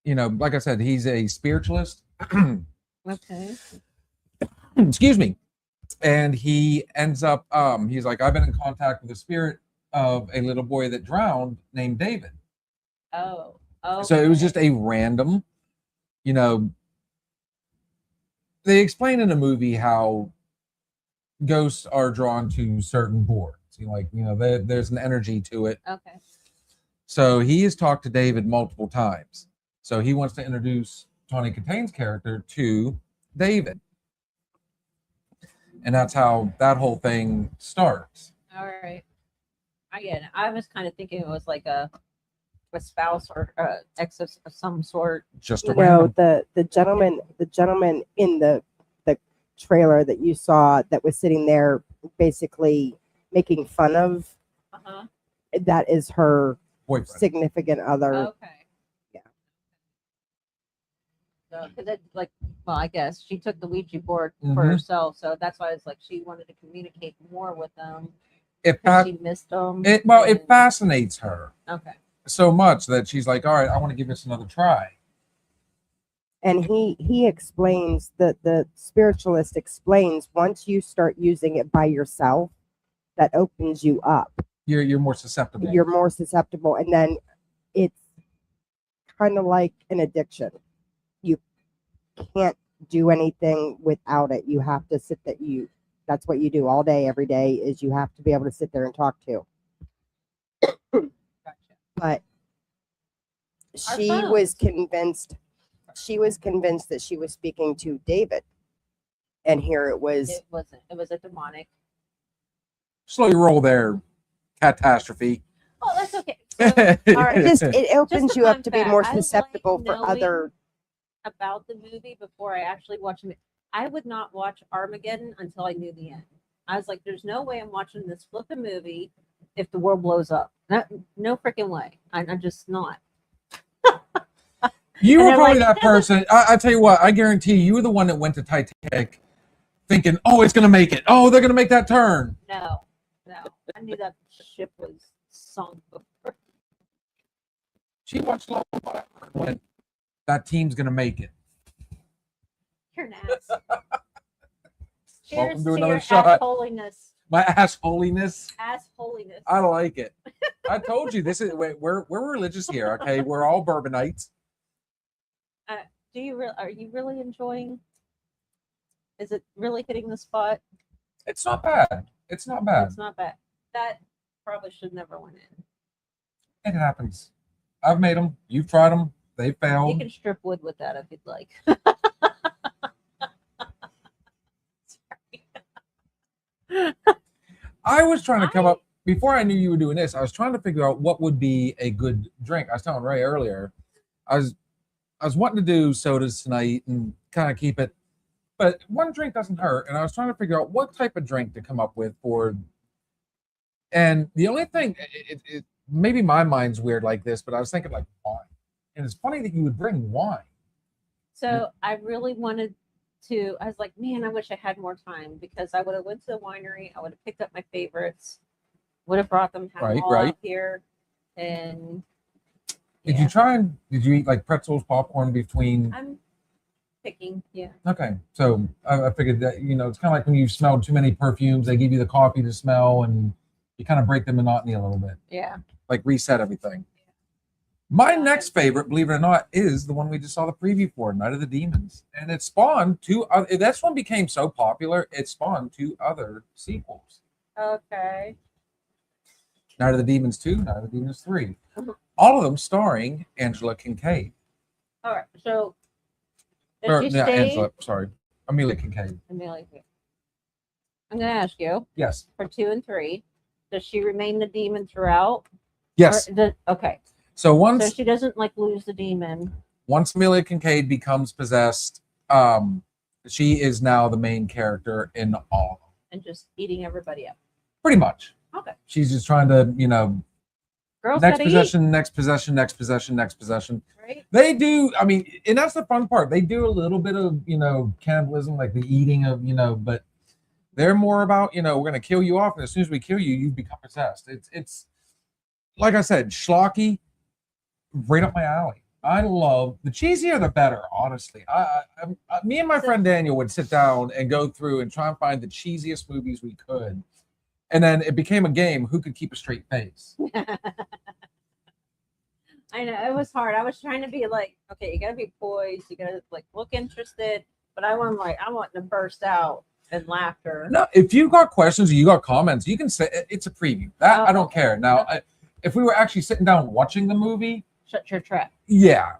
like I said, he's a spiritualist. Okay. Excuse me. And he ends up, he's like, I've been in contact with the spirit of a little boy that drowned named David. Oh. Oh. So it was just a random, they explain in the movie how ghosts are drawn to certain boards. There's an energy to it. Okay. So he has talked to David multiple times. So he wants to introduce Tawny Kitane's character to David. And that's how that whole thing starts. All right. I get it. I was kind of thinking it was like a spouse or ex of some sort. Just a No, random. the gentleman in the trailer that you saw that was sitting there basically making fun of, Uh-huh. that is her boyfriend. significant other. Okay. Yeah. So, because it's like, well, I guess she took the Ouija board for Mhm. herself, so that's why it's like she wanted to communicate more with them. It, 'Cause fa- she missed them. it and- fascinates her Okay. so much that she's like, all right, I want to give this another try. And he explains that the spiritualist explains once you start using it by yourself, that opens you up. You're more susceptible. You're more susceptible, and then it's kind of like an addiction. You can't do anything without it. You have to sit that you. That's what you do all day, every day. Is you have to be able to sit there and talk to. Gotcha. But Our she phones. was convinced. She was convinced that she was speaking to David, and here it was. It wasn't. It was a demonic. Slowly roll there, catastrophe. Oh, that's okay. So, all right. It opens Just a you up fun to be fact, more I like susceptible for knowing other. about the movie before I actually watched it. I would not watch Armageddon until I knew the end. I was like, "There's no way I'm watching this flipping movie if the world blows up. No freaking way. I'm just not." You And were they're probably like- that person. I tell you what, I guarantee you were the one that went to Titanic thinking, oh, it's going to make it. Oh, they're going to make that turn. No. I knew that ship was sunk before. She watched Love and went, that team's going to make it. You're an ass. Welcome Cheers to to another your shot. ass holiness. My ass holiness. Ass holiness. I like it. I told you, this is we're religious here, okay? We're all Bourbonites. Are you really enjoying? Is it really hitting the spot? It's not bad. It's not bad. It's not bad. That probably should never went in. It happens. I've made them. You've tried them. They You failed. can strip wood with that if you'd like. I was trying to come up before I knew you were doing this. I was trying to figure out what would be a good drink. I was telling Ray earlier. I was wanting to do sodas tonight and kind of keep it, but one drink doesn't hurt. And I was trying to figure out what type of drink to come up with for. And the only thing, maybe my mind's weird like this, but I was thinking like wine. And it's funny that you would bring wine. So I really wanted to. I was like, man, I wish I had more time because I would have went to the winery. I would have picked up my favorites. Would have brought them, had them all Right. out here, and Did you eat like pretzels, popcorn between? I'm picking. Yeah. Okay, so I figured that it's kind of like when you smelled too many perfumes, they give you the coffee to smell, and you kind of break the monotony a little bit, Yeah. like reset everything. My next favorite, believe it or not, is the one we just saw the preview for, Night of the Demons, and it spawned two. That's one became so popular, it spawned two other sequels: Okay. Night of the Demons 2, Night of the Demons 3. Mhm. All of them starring Angela Kincaid. All right. So does she stay? Angela, sorry, Amelia Kincaid. Amelia, I'm gonna ask you Yes. for 2 and 3. Does she remain the demon throughout? Yes. Okay. So So she doesn't like lose the demon. once Amelia Kincaid becomes possessed, she is now the main character in all of them. And just eating everybody up. Pretty much. Okay. She's just trying to, Girls next gotta possession, next possession, next possession, next possession. eat, right? They do, I mean, and that's the fun part. They do a little bit of, cannibalism, like the eating of, but they're more about, we're gonna kill you off, and as soon as we kill you, you become possessed. It's like I said, schlocky, right up my alley. I love the cheesier the better, honestly. Me and my friend Daniel would sit down and go through and try and find the cheesiest movies we could. And then it became a game, who could keep a straight face. I know it was hard. I was trying to be like, okay, you gotta be poised, you gotta like look interested, but I want to burst out in laughter. No, if you got questions or you got comments, you can say it's a preview. That I don't care. Now, if we were actually sitting down watching the movie, Shut your trap. yeah,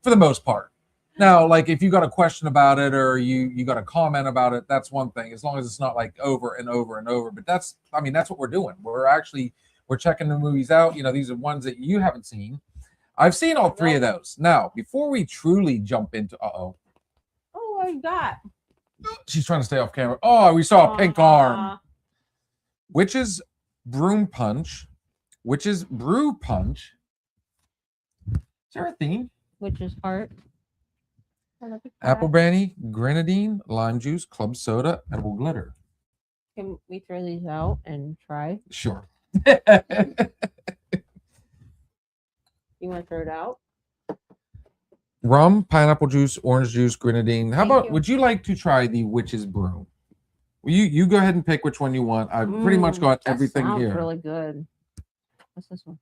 for the most part. Now, like if you got a question about it or you got a comment about it, that's one thing. As long as it's not like over and over and over. But that's what we're doing. We're checking the movies out. These are ones that you haven't seen. I've seen all 3 of those. Now, before we truly jump into Oh, what you got? she's trying to stay off camera. Oh, we saw a pink arm. Witch's Broom Punch. Witch's Brew Punch. Is there a theme? Witch's heart. Apple brandy, grenadine, lime juice, club soda, edible glitter. Can we throw these out and try? Sure. You want to throw it out? Rum, pineapple juice, orange juice, grenadine. How Thank about, you. would you like to try the Witch's Brew? Well, you go ahead and pick which one you want. I've pretty much got That everything sounds here. really good. What's this one?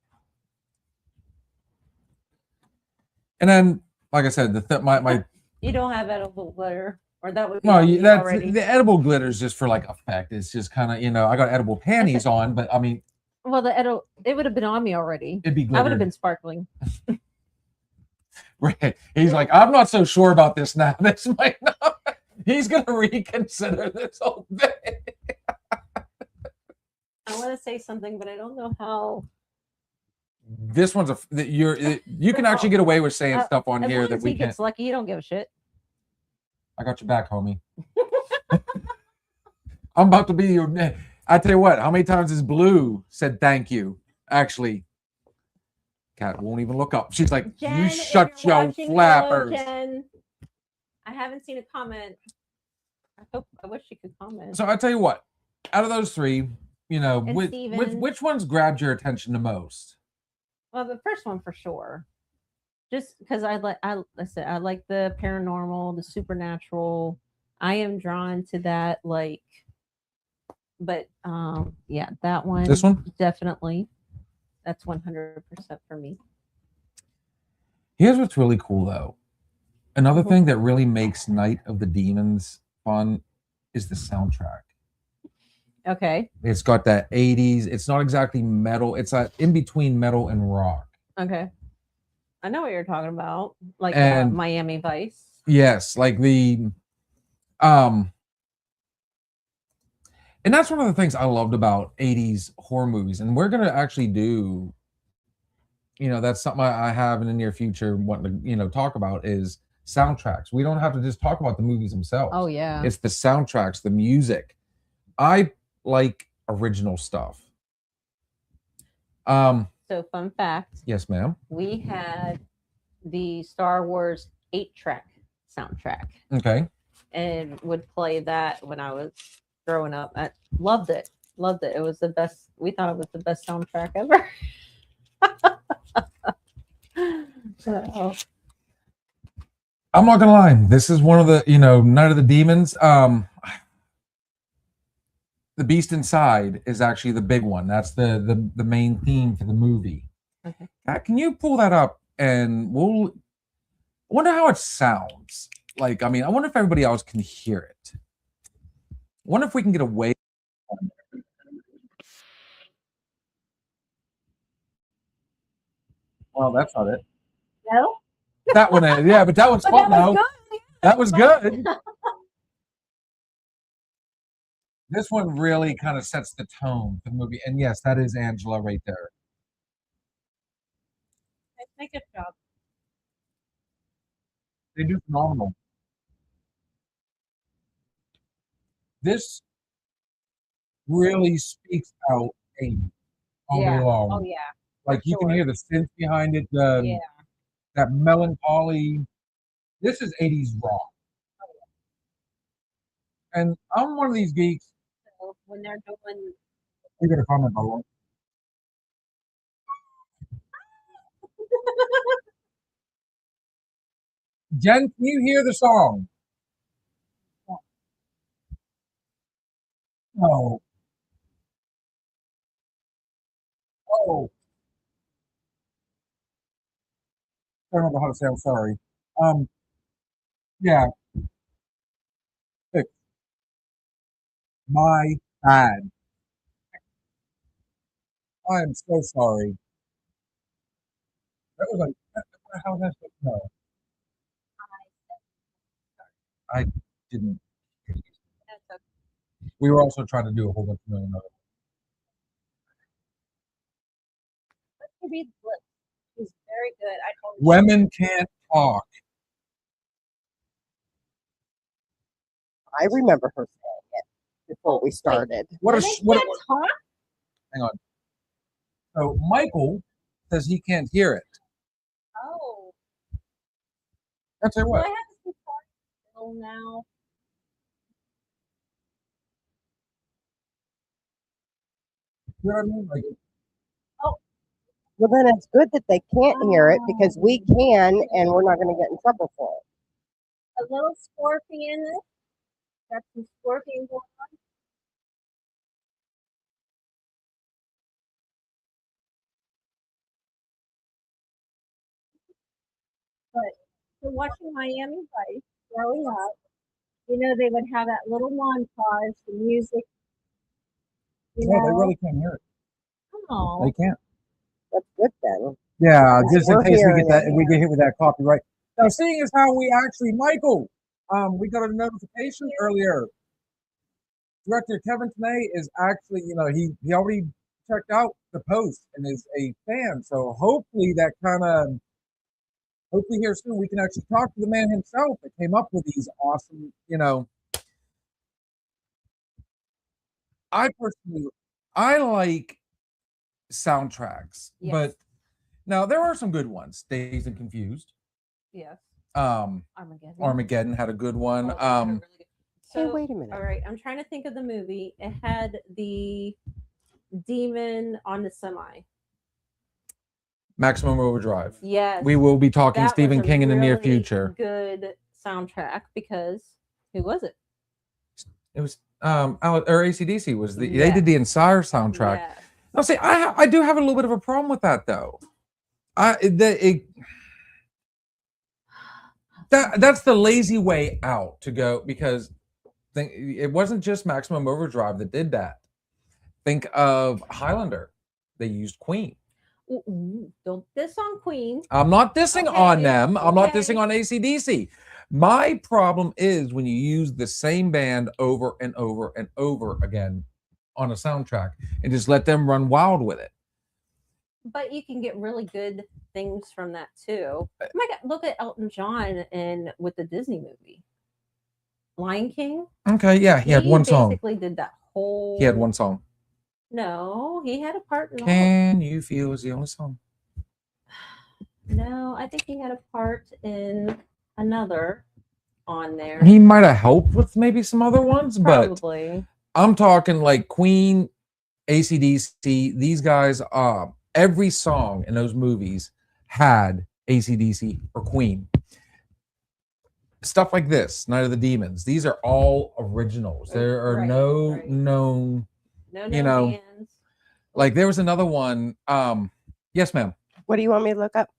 And then, like I said, my You don't have edible glitter, or that would be no, on me that's already. the edible glitter is just for like effect. It's just kind of I got edible panties on, but I mean, Well, it would have been on me already. it'd be I glitter. would have been sparkling. Right. He's like, I'm not so sure about this now. This might not. He's gonna reconsider this whole thing. I want to say something, but I don't know how. This one's you can actually get away with saying stuff on As here long that as we he can't. gets lucky, you don't give a shit. I got your back, homie. I'm about to be your. I tell you what. How many times has Blue said thank you? Actually, Kat won't even look up. She's like, Jen, you if shut you're your watching, flappers. hello, Jen. I haven't seen a comment. I wish you could comment. So I tell you what. Out of those 3, And which ones grabbed your attention the most? Well, the first one for sure. Just because I like the paranormal, the supernatural. I am drawn to that, but yeah, that one. This one? Definitely. That's 100% for me. Here's what's really cool, though. Another thing that really makes Night of the Demons fun is the soundtrack. Okay. It's got that 80s. It's not exactly metal. It's in between metal and rock. Okay. I know what you're talking about. Like And- Miami Vice. Yes, like the and that's one of the things I loved about 80s horror movies. And we're gonna actually do, that's something I have in the near future wanting to, talk about is soundtracks. We don't have to just talk about the movies themselves. Oh yeah. It's the soundtracks, the music. I like original stuff. So fun fact, Yes, ma'am. we had the Star Wars 8-track soundtrack Okay. and would play that when I was growing up. I loved it. Loved it. It was the best. We thought it was the best soundtrack ever. So, I'm not gonna lie. This is one of the, Night of the Demons. The Beast Inside is actually the big one. That's the main theme for the movie. Okay. Can you pull that up and I wonder how it sounds. Like, I wonder if everybody else can hear it. I wonder if we can get away. Well, that's not it. no? That one is. Yeah, but that one's But fun that was now. good. That was good. This one really kind of sets the tone for the movie. And yes, that is Angela right there. Make a job. They do phenomenal. This really speaks out Amy all day Yeah. long. Oh yeah. Like you can sure. hear the synth behind it, Yeah. that melancholy. This is 80s rock. And I'm one of these geeks. So when they're doing You got a comment, by the way. Jen, can you hear the song? No. Oh, I don't know how to say I'm sorry. Um, yeah, fix my bad. I am so sorry. That was like, how was I supposed to know? I didn't. We were also trying to do a whole bunch of million other. read lips. He's very good. I told Women can't talk. I remember her saying it before we started. What a Women what? can't talk. Hang on. So Michael says he can't hear it. Oh, I'll tell you so what. I have to start still now. You know what I mean? Like, Well, then it's good that they can't hear it because we can, and we're not going to get in trouble for it. A little scorpion. Got some scorpion going on. But so watching Miami Vice growing up, you know, they would have that little montage, the music. You yeah, they know, really can't hear it. oh, They can't. That's good then. Yeah, just in We're case we hearing get that, it. we get hit with that copyright. Now, seeing as how we actually, Michael, we got a notification earlier. Director Kevin Tanay is actually, he already checked out the post and is a fan. So hopefully hopefully here soon we can actually talk to the man himself that came up with these awesome, I personally, I like soundtracks, Yes. but now there are some good ones. Dazed and Confused. yes, Armageddon. Armageddon had a good one. Oh, that's a really good. Hey, So, wait a minute. all right, I'm trying to think of the movie. It had the demon on the semi. Maximum Overdrive. Yes, We will be talking that Stephen was a King in the near really future. Good soundtrack because who was it? It was or ACDC was they Yes. did the entire soundtrack. Yes. I'll say I do have a little bit of a problem with that though. That's the lazy way out to go because it wasn't just Maximum Overdrive that did that. Think of Highlander. They used Queen. Ooh, don't diss on Queen. I'm not dissing on them. I'm not okay. dissing on ACDC. My problem is when you use the same band over and over and over again on a soundtrack and just let them run wild with it. But you can get really good things from that too. Oh my God, look at Elton John and with the Disney movie, Lion King. Okay, yeah, he had one song. Basically, did that whole. He had one song. No, he had a part in all. Can You Feel was the only song. No, I think he had a part in another on there. He might have helped with maybe some other ones, Probably. but I'm talking like Queen, AC/DC. These guys, every song in those movies had AC/DC or Queen. Stuff like this, Night of the Demons. These are all originals. There are Right, no right. known. No, you know, hands. Like there was another one. Yes, ma'am. What do you want me to look up?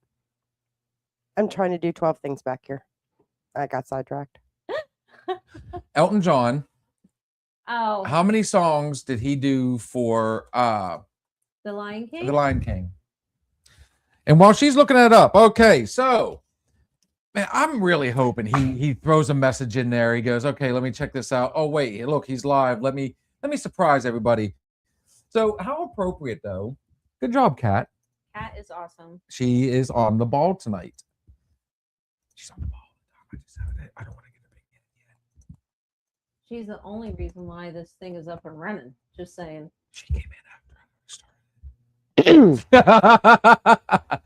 I'm trying to do 12 things back here. I got sidetracked. Elton John. Oh, How many songs did he do for The Lion King. The Lion King? And while she's looking it up, okay, so man, I'm really hoping he throws a message in there. He goes, okay, let me check this out. Oh wait, look, he's live. Let me Let me surprise everybody. So, how appropriate, though. Good job, Kat. Cat is awesome. She is on the ball tonight. She's on the ball. I don't want to get a big hit yet. She's the only reason why this thing is up and running. Just saying. She came in after I started.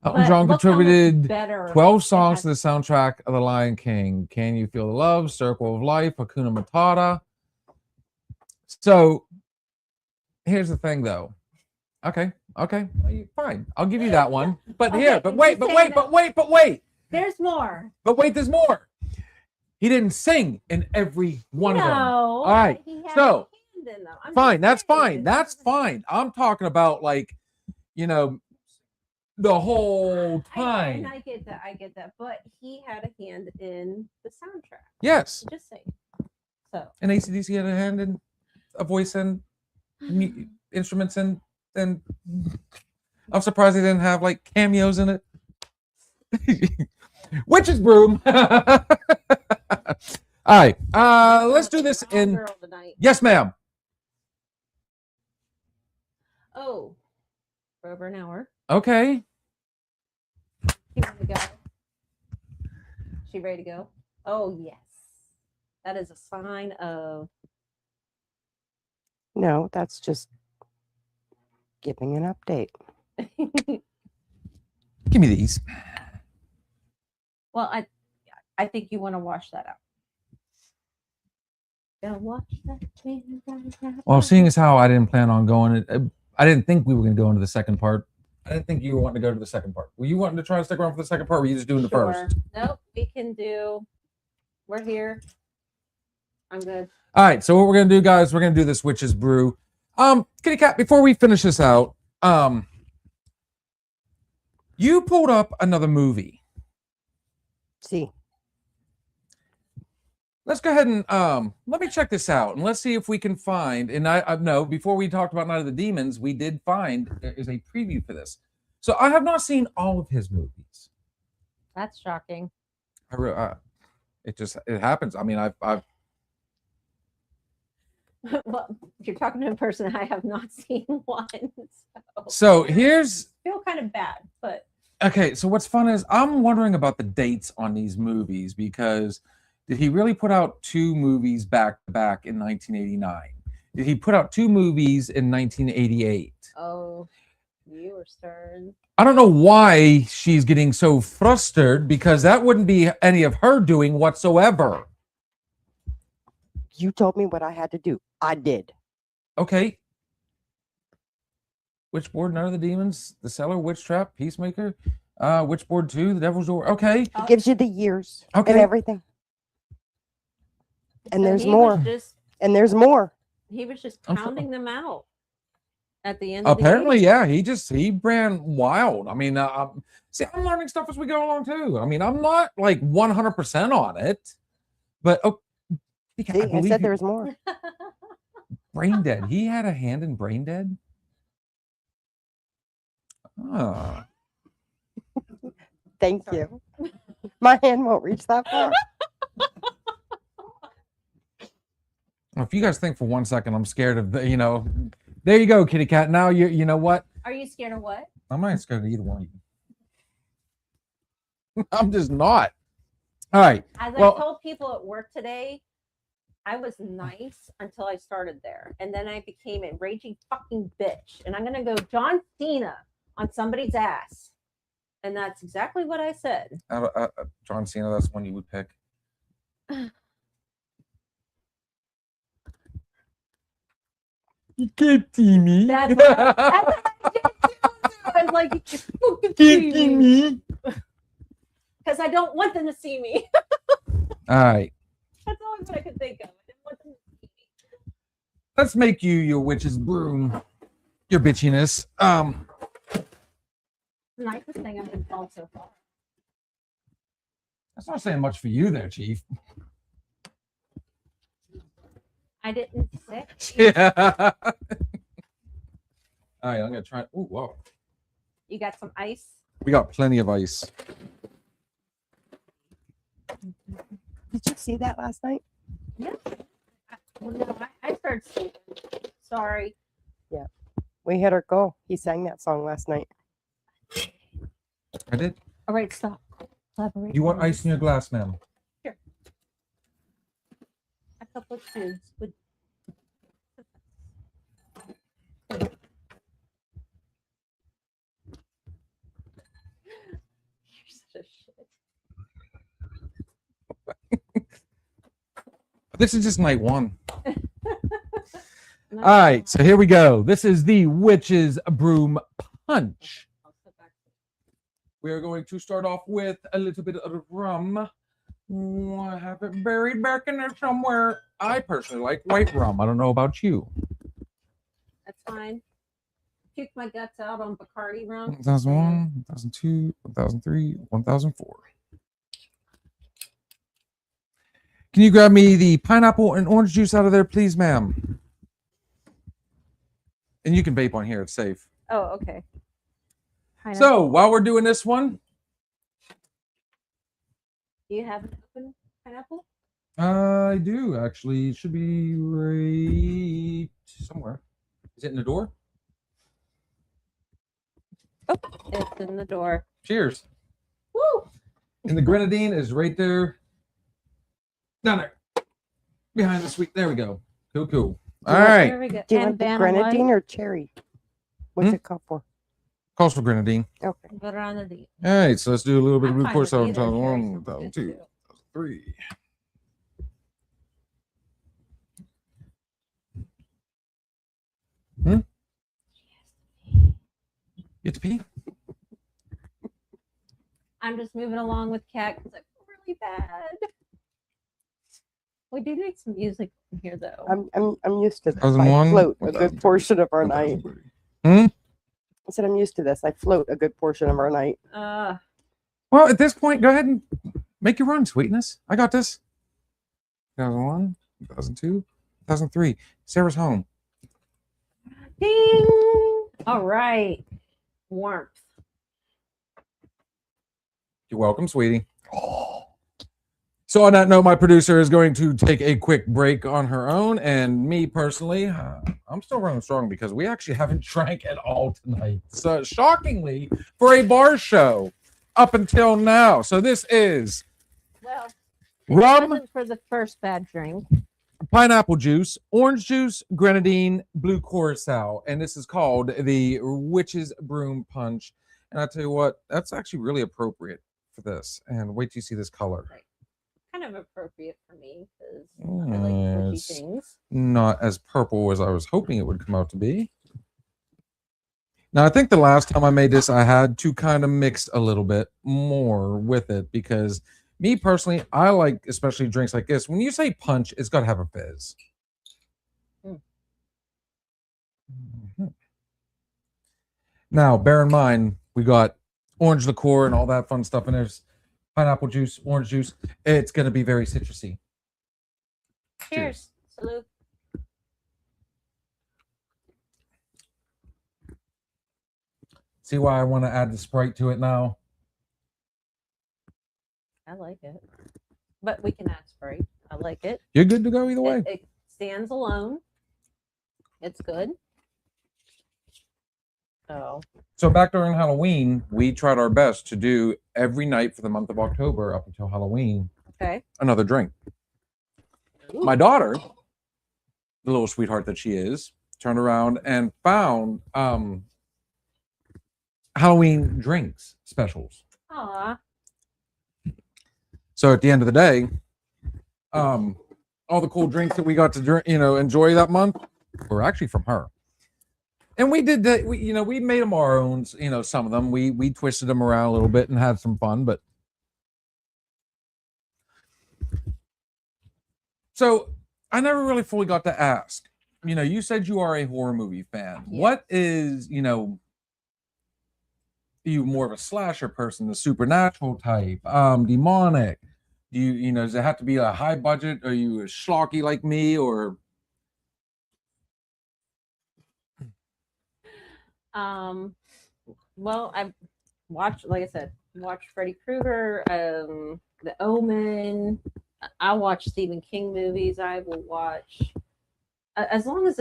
Elton But John look how much contributed better 12 it songs has- to the soundtrack of The Lion King. Can You Feel the Love? Circle of Life, Hakuna Matata. So here's the thing, though. Okay, fine. I'll give you that one. But Okay, here, but I'm wait, just but saying wait, that- but wait, but wait. There's more. But wait, there's more. He didn't sing in every one of them. All right, He had so, a hand in them. I'm Fine, just that's saying. fine. That's fine. I'm talking about, like, you know, the whole time. And I get that. I get that. But he had a hand in the soundtrack. Yes. Just saying. So. And AC/DC had a hand in a voice and instruments and I'm surprised they didn't have like cameos in it. Witch's broom. All right. Let's do this Wrong in. girl tonight. Yes, ma'am. Oh, for over an hour. Okay. She ready to go? She ready to go? Oh yes. That is a sign of. No, that's just giving an update. Give me these. Well, I think you want to wash that out. Gonna watch that. Well, seeing as how I didn't plan on going, I didn't think we were going to go into the second part. I didn't think you were wanting to go to the second part. Were you wanting to try to stick around for the second part? Or were you just doing the first? Nope, we can do. We're here. I'm good. All right. So what we're gonna do, guys, we're gonna do this witch's brew. Kitty Cat, before we finish this out, you pulled up another movie. See, Let's go ahead and let me check this out and let's see if we can find. And I know before we talked about Night of the Demons, we did find there is a preview for this. So I have not seen all of his movies. That's shocking. It happens. I mean, I've Well, you're talking to a person I have not seen one. so here's I feel kind of bad, but okay. So what's fun is I'm wondering about the dates on these movies because did he really put out two movies back to back in 1989? Did he put out two movies in 1988? oh, you were stern. I don't know why she's getting so frustrated because that wouldn't be any of her doing whatsoever. you told me what I had to do. I did. Okay. Witchboard, None of the Demons, The Cellar, Witch Trap, Peacemaker, Witchboard 2, The Devil's Door. Okay. It gives you the years Okay. and everything. And So there's he more. was just And there's more. he was just I'm so- counting them out at the end. Of Apparently, the yeah, he ran wild. I mean, see, I'm learning stuff as we go along too. I mean, I'm not like 100% on it, but See, I said there was more. Brain Dead. He had a hand in Brain Dead. Ah, Thank you. My hand won't reach that far. if you guys think for 1 second I'm scared of the, there you go, Kitty Cat. Now you know what? Are you scared of what? I'm not scared of either one of you. I'm just not. All right. As Well- I told people at work today, I was nice until I started there. And then I became a raging fucking bitch. And I'm going to go John Cena on somebody's ass. And that's exactly what I said. John Cena, that's one you would pick. You can't see me. That's what I did too. I was like, you fucking see me. Because I don't want them to see me. All right. That's always what I could think of. I didn't want them to see me. Let's make you your witch's broom. Your bitchiness. The nicest thing I've been called so far. That's not saying much for you there, Chief. I didn't say. Yeah. All right, I'm gonna try. Oh, whoa. You got some ice? We got plenty of ice. Did you see that last night? Yeah. Well, no, I started sorry. We hit our goal. He sang that song last night. I did. All right, stop. Collaborate. You want on ice this. in your glass, ma'am? A couple of cubes would. You're such a shit. This is just night one. All right, so here we go. This is the Witch's Broom Punch. We are going to start off with a little bit of rum. I have it buried back in there somewhere. I personally like white rum. I don't know about you. That's fine. Puke my guts out on Bacardi rum. 1001, 1002, 1003, 1004. Can you grab me the pineapple and orange juice out of there, please, ma'am? And you can vape on here. It's safe. Oh, okay. So while we're doing this one, Do you have an open pineapple? I do actually. It should be right somewhere. Is it in the door? It's in the door. Cheers. Woo! And the grenadine is right there. Down there. Behind the sweet. There we go. Cool, cool. All right. There we go. Do you And want the Vanna grenadine White. or cherry? What's Hmm? it called for? Calls for grenadine. Okay. Put it on the D. All right. So let's do a little bit of I'm blue fine course with out. either. Cherry 1001, sounds good 1002, too. 1003. You have to pee? I'm just moving along with Cat because I feel really bad. We do need some music in here though. I'm used to this. 1001, I float a good 1002, portion of our night. 1003. Hmm? I said I'm used to this. I float a good portion of our night. Well, at this point, go ahead and make your run, sweetness. I got this. 2001, 2002, 2003. Sarah's home. Ding! All right. Warmth. You're welcome, sweetie. So on that note, my producer is going to take a quick break on her own, and me personally, I'm still running strong because we actually haven't drank at all tonight. So shockingly, for a bar show, up until now. So this is Well, rum, wasn't for the first bad drink. pineapple juice, orange juice, grenadine, blue curacao, and this is called the Witch's Broom Punch. And I tell you what, that's actually really appropriate for this. And wait till you see this color. Kind of appropriate for me because I like witchy It's things. not as purple as I was hoping it would come out to be. Now, I think the last time I made this, I had to kind of mix a little bit more with it because me personally, I like especially drinks like this. When you say punch, it's got to have a fizz. Mm. Mhm. Now, bear in mind, we got orange liqueur and all that fun stuff, and there's pineapple juice, orange juice. It's going to be very citrusy. Cheers. Salute. See why I want to add the Sprite to it now? I like it. But we can add Sprite. I like it. You're good to go either way. It stands alone. It's good. Oh. So back during Halloween, we tried our best to do every night for the month of October up until Halloween, Okay. another drink. My daughter, the little sweetheart that she is, turned around and found Halloween drinks specials. Aw. So at the end of the day, all the cool drinks that we got to drink, enjoy that month were actually from her. And we did that. We made them our own. Some of them we twisted them around a little bit and had some fun. But so I never really fully got to ask. You said you are a horror movie fan. Yeah. What is are you more of a slasher person, the supernatural type, demonic? Do you does it have to be a high budget? Are you a schlocky like me or? Well, I've watched, like I said, watched Freddy Krueger, The Omen. I watch Stephen King movies. I will watch as long as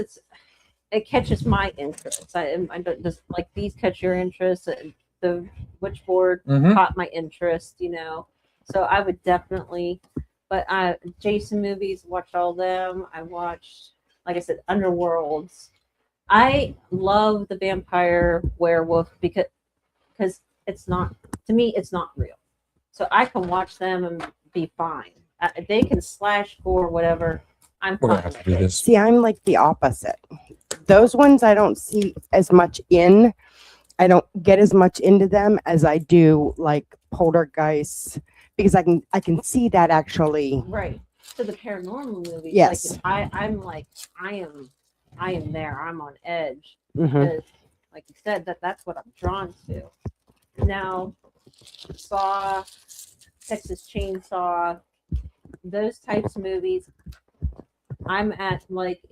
it catches my interest. I don't just like these catch your interest. The Witchboard Mhm. caught my interest, you know. So I would definitely, but Jason movies, watched all them. I watched, like I said, Underworlds. I love the vampire werewolf because it's not, to me it's not real. So I can watch them and be fine. They can slash gore whatever. I'm We're gonna fine have to with do it. this. See, I'm like the opposite. Those ones I don't see as much in. I don't get as much into them as I do like Poltergeist because I can see that actually. Right. So the paranormal movies, Yes. I'm like I am there. I'm on edge Mhm. because, like you said, that's what I'm drawn to. Now, Saw, Texas Chainsaw, those types of movies, I'm at like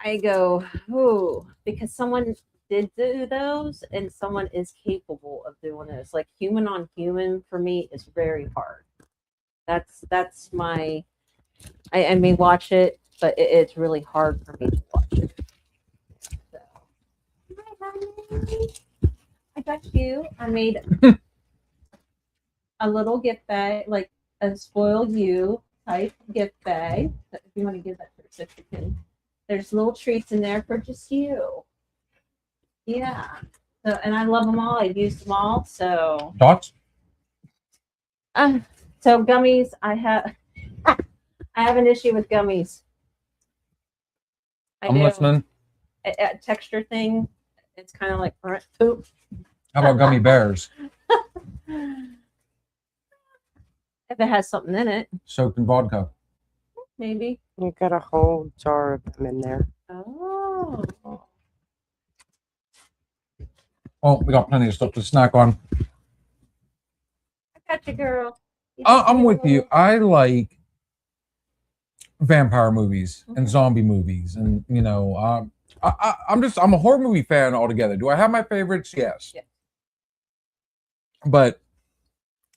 I go, ooh, because someone did do those and someone is capable of doing this. Like human on human for me is very hard. That's my I may watch it, but it's really hard for me to watch it. So. Hi, honey. I got you. I made a little gift bag, like a spoil you type gift bag. If you want to give that to her, so she can. There's little treats in there for just you. Yeah. So, and I love them all. I've used them all. So, Thoughts? so gummies. I have. I have an issue with gummies. I'm listening. A texture thing. It's kind of like poop. How about gummy bears? If it has something in it, Soaked in vodka. maybe. You got a whole jar of them in there. Oh. Oh, we got plenty of stuff to snack on. I got you, girl. I'm with you. I like vampire movies and zombie movies, and you know, I'm a horror movie fan altogether. Do I have my favorites? Yes. Yeah. But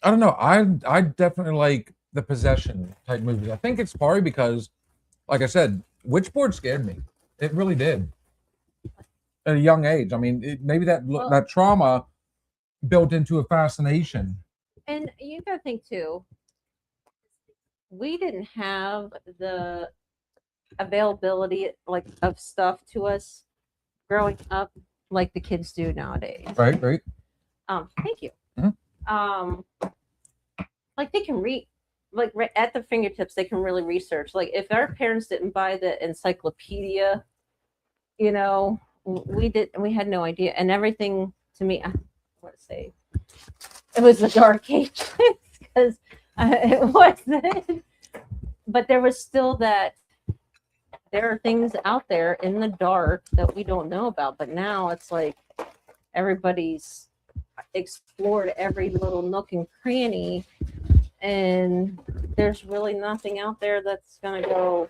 I don't know. I definitely like the possession type movies. I think it's partly because, like I said, Witchboard scared me. It really did. At a young age. I mean, maybe that trauma built into a fascination. And you got to think too, we didn't have the availability like of stuff to us growing up like the kids do nowadays. Right. Thank you. Mhm. Like they can read, like right at their fingertips, they can really research. Like if our parents didn't buy the encyclopedia, you know, we had no idea. And everything to me, I want to say, it was the dark ages because it wasn't. But there was still that. There are things out there in the dark that we don't know about. But now it's like everybody's explored every little nook and cranny, and there's really nothing out there that's gonna go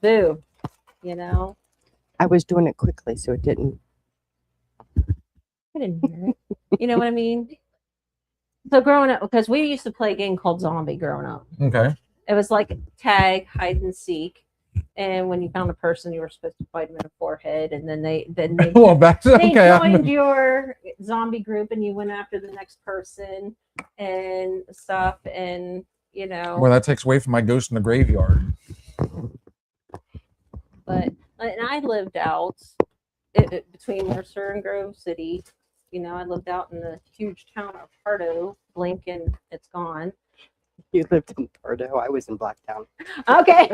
boo, you know. I was doing it quickly, so it didn't. I didn't hear it. You know what I mean? So growing up, because we used to play a game called Zombie growing up. Okay. It was like tag, hide and seek, and when you found a person, you were supposed to fight them in the forehead, and then they Well, that's they okay. joined your zombie group, and you went after the next person and stuff, and you know. Well, that takes away from my ghost in the graveyard. But and I lived out between Mercer and Grove City. You know, I lived out in the huge town of Pardo. Blink and it's gone. You lived in Pardo. I was in Blacktown. Okay,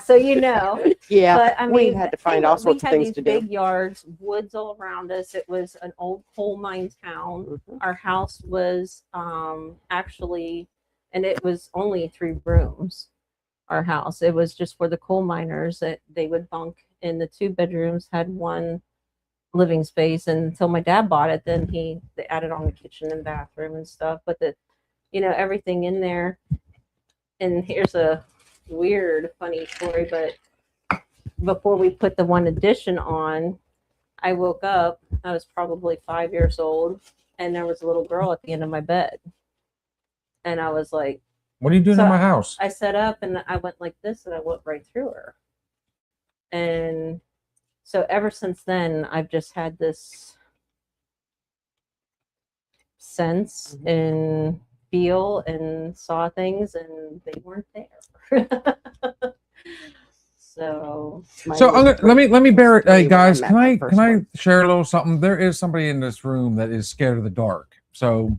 so you know. Yeah, But I mean, we had to find all sorts of things these to do. big yards, woods all around us. It was an old coal mine town. Mhm. Our house was actually, and it was only 3 rooms. Our house. It was just for the coal miners that they would bunk in. The 2 bedrooms had 1 living space, and until my dad bought it, then they added on the kitchen and bathroom and stuff. But everything in there. And here's a weird, funny story, but before we put the 1 addition on, I woke up. I was probably 5 years old, and there was a little girl at the end of my bed. And I was like, What are you doing So in my house? I sat up and I went like this, and I went right through her. And so ever since then, I've just had this sense and feel and saw things, and they weren't there. So So let me bear it, hey guys. When I met my Can first I one. share a little something? There is somebody in this room that is scared of the dark. So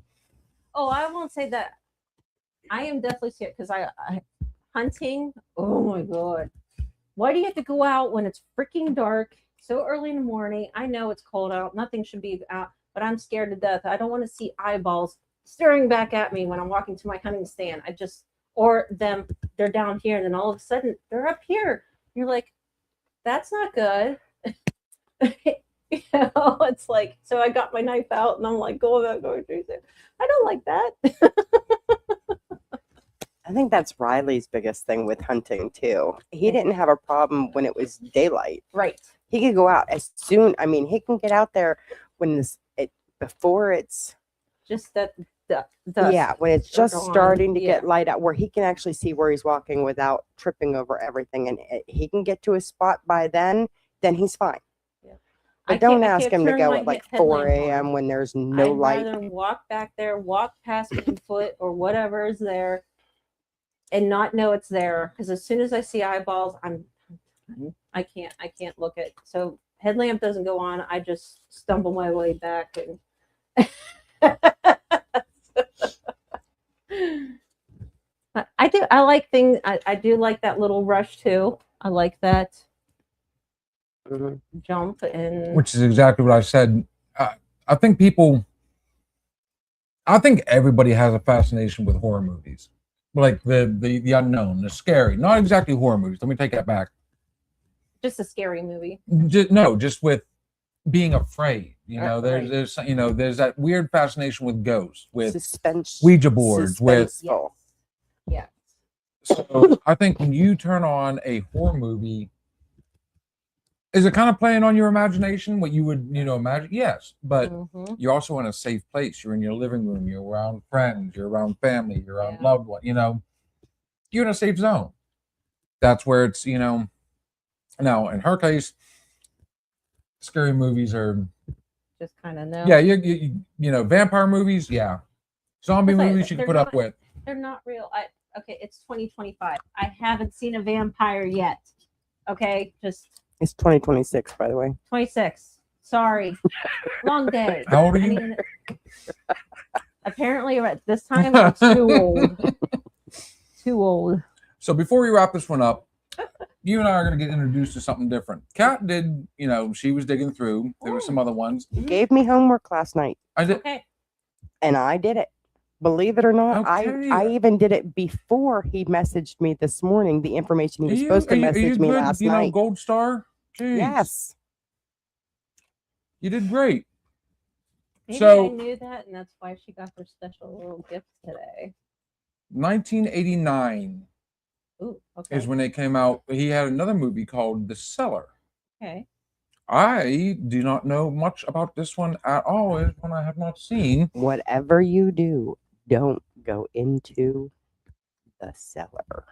oh, I won't say that. I am definitely scared because I hunting. Oh my god, why do you have to go out when it's freaking dark so early in the morning? I know it's cold out. Nothing should be out, but I'm scared to death. I don't want to see eyeballs staring back at me when I'm walking to my hunting stand. I just or them they're down here and then all of a sudden they're up here. You're like, that's not good. It's like so I got my knife out and I'm like going through there. I don't like that. I think that's Riley's biggest thing with hunting too. He didn't have a problem when it was daylight. Right. He could go out as soon. I mean, he can get out there when before it's Just that yeah, when it's just dawn, starting to yeah. get light out, where he can actually see where he's walking without tripping over everything, and he can get to his spot by then he's fine. Yeah. But don't ask him to go at like 4 a.m. when there's no light. I'd rather walk back there, walk past Bigfoot or whatever is there, and not know it's there. Because as soon as I see eyeballs, I can't look at. So headlamp doesn't go on. I just stumble my way back and. I like things. I do like that little rush too. I like that jump and which is exactly what I said. I think everybody has a fascination with horror movies, like the unknown, the scary. Not exactly horror movies. Let me take that back. just a scary movie. Just with being afraid. There's that weird fascination with ghosts, with Suspense, Ouija boards, with. suspenseful. Yeah. So I think when you turn on a horror movie, is it kind of playing on your imagination? What you would, imagine? Yes, but you're also in a safe place. You're in your living room. You're around friends. You're around family. You're around loved ones. You're in a safe zone. That's where it's, Now, in her case, scary movies are just kind of no. Yeah, vampire movies, yeah. Zombie movies you can put up with. They're not real. Okay, it's 2025. I haven't seen a vampire yet. Okay, just it's 2026, by the way. 26. Sorry, long day. How old are you? Apparently, at this time, I'm too old. Too old. So before we wrap this one up, you and I are going to get introduced to something different. Kat did, she was digging through. There were some other ones. He gave me homework last night. I did. Okay. And I did it. Believe it or not, Okay. I even did it before he messaged me this morning. The information he was supposed to message me last night. Gold star? Jeez. Yes. You did great. Maybe I knew that, and that's why she got her special little gift today. 1989 is when it came out. He had another movie called The Cellar. Okay. I do not know much about this one at all. It's one I have not seen. Whatever you do, don't go into the cellar.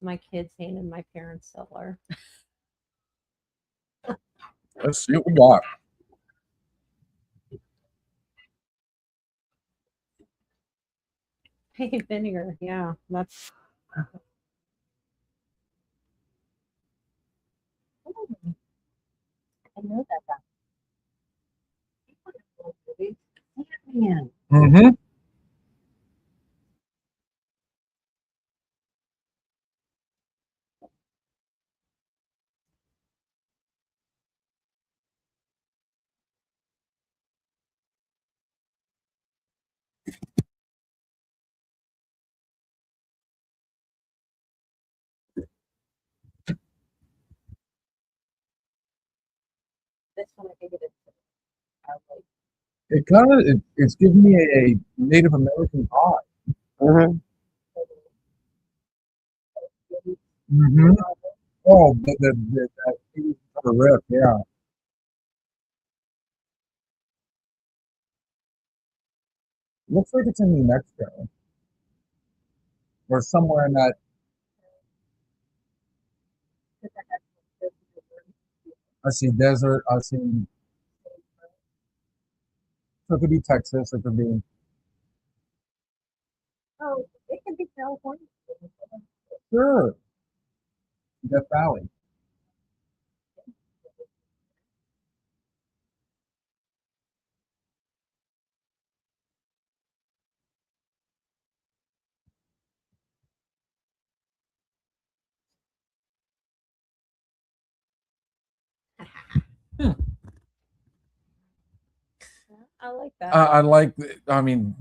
My kids ain't in my parents' cellar. Let's see what we got. Hey, vinegar. Yeah, that's. I know that. Mm-hmm. This one I think it is. It kind of it's giving me a Native American vibe. Mm-hmm. Mm-hmm. Oh, that riff, yeah. Looks like it's in New Mexico or somewhere in that. I see desert. I see. So it could be Texas. It could be. Oh, it could be California. Sure. Death Valley. Hmm. I like that. I like. I mean,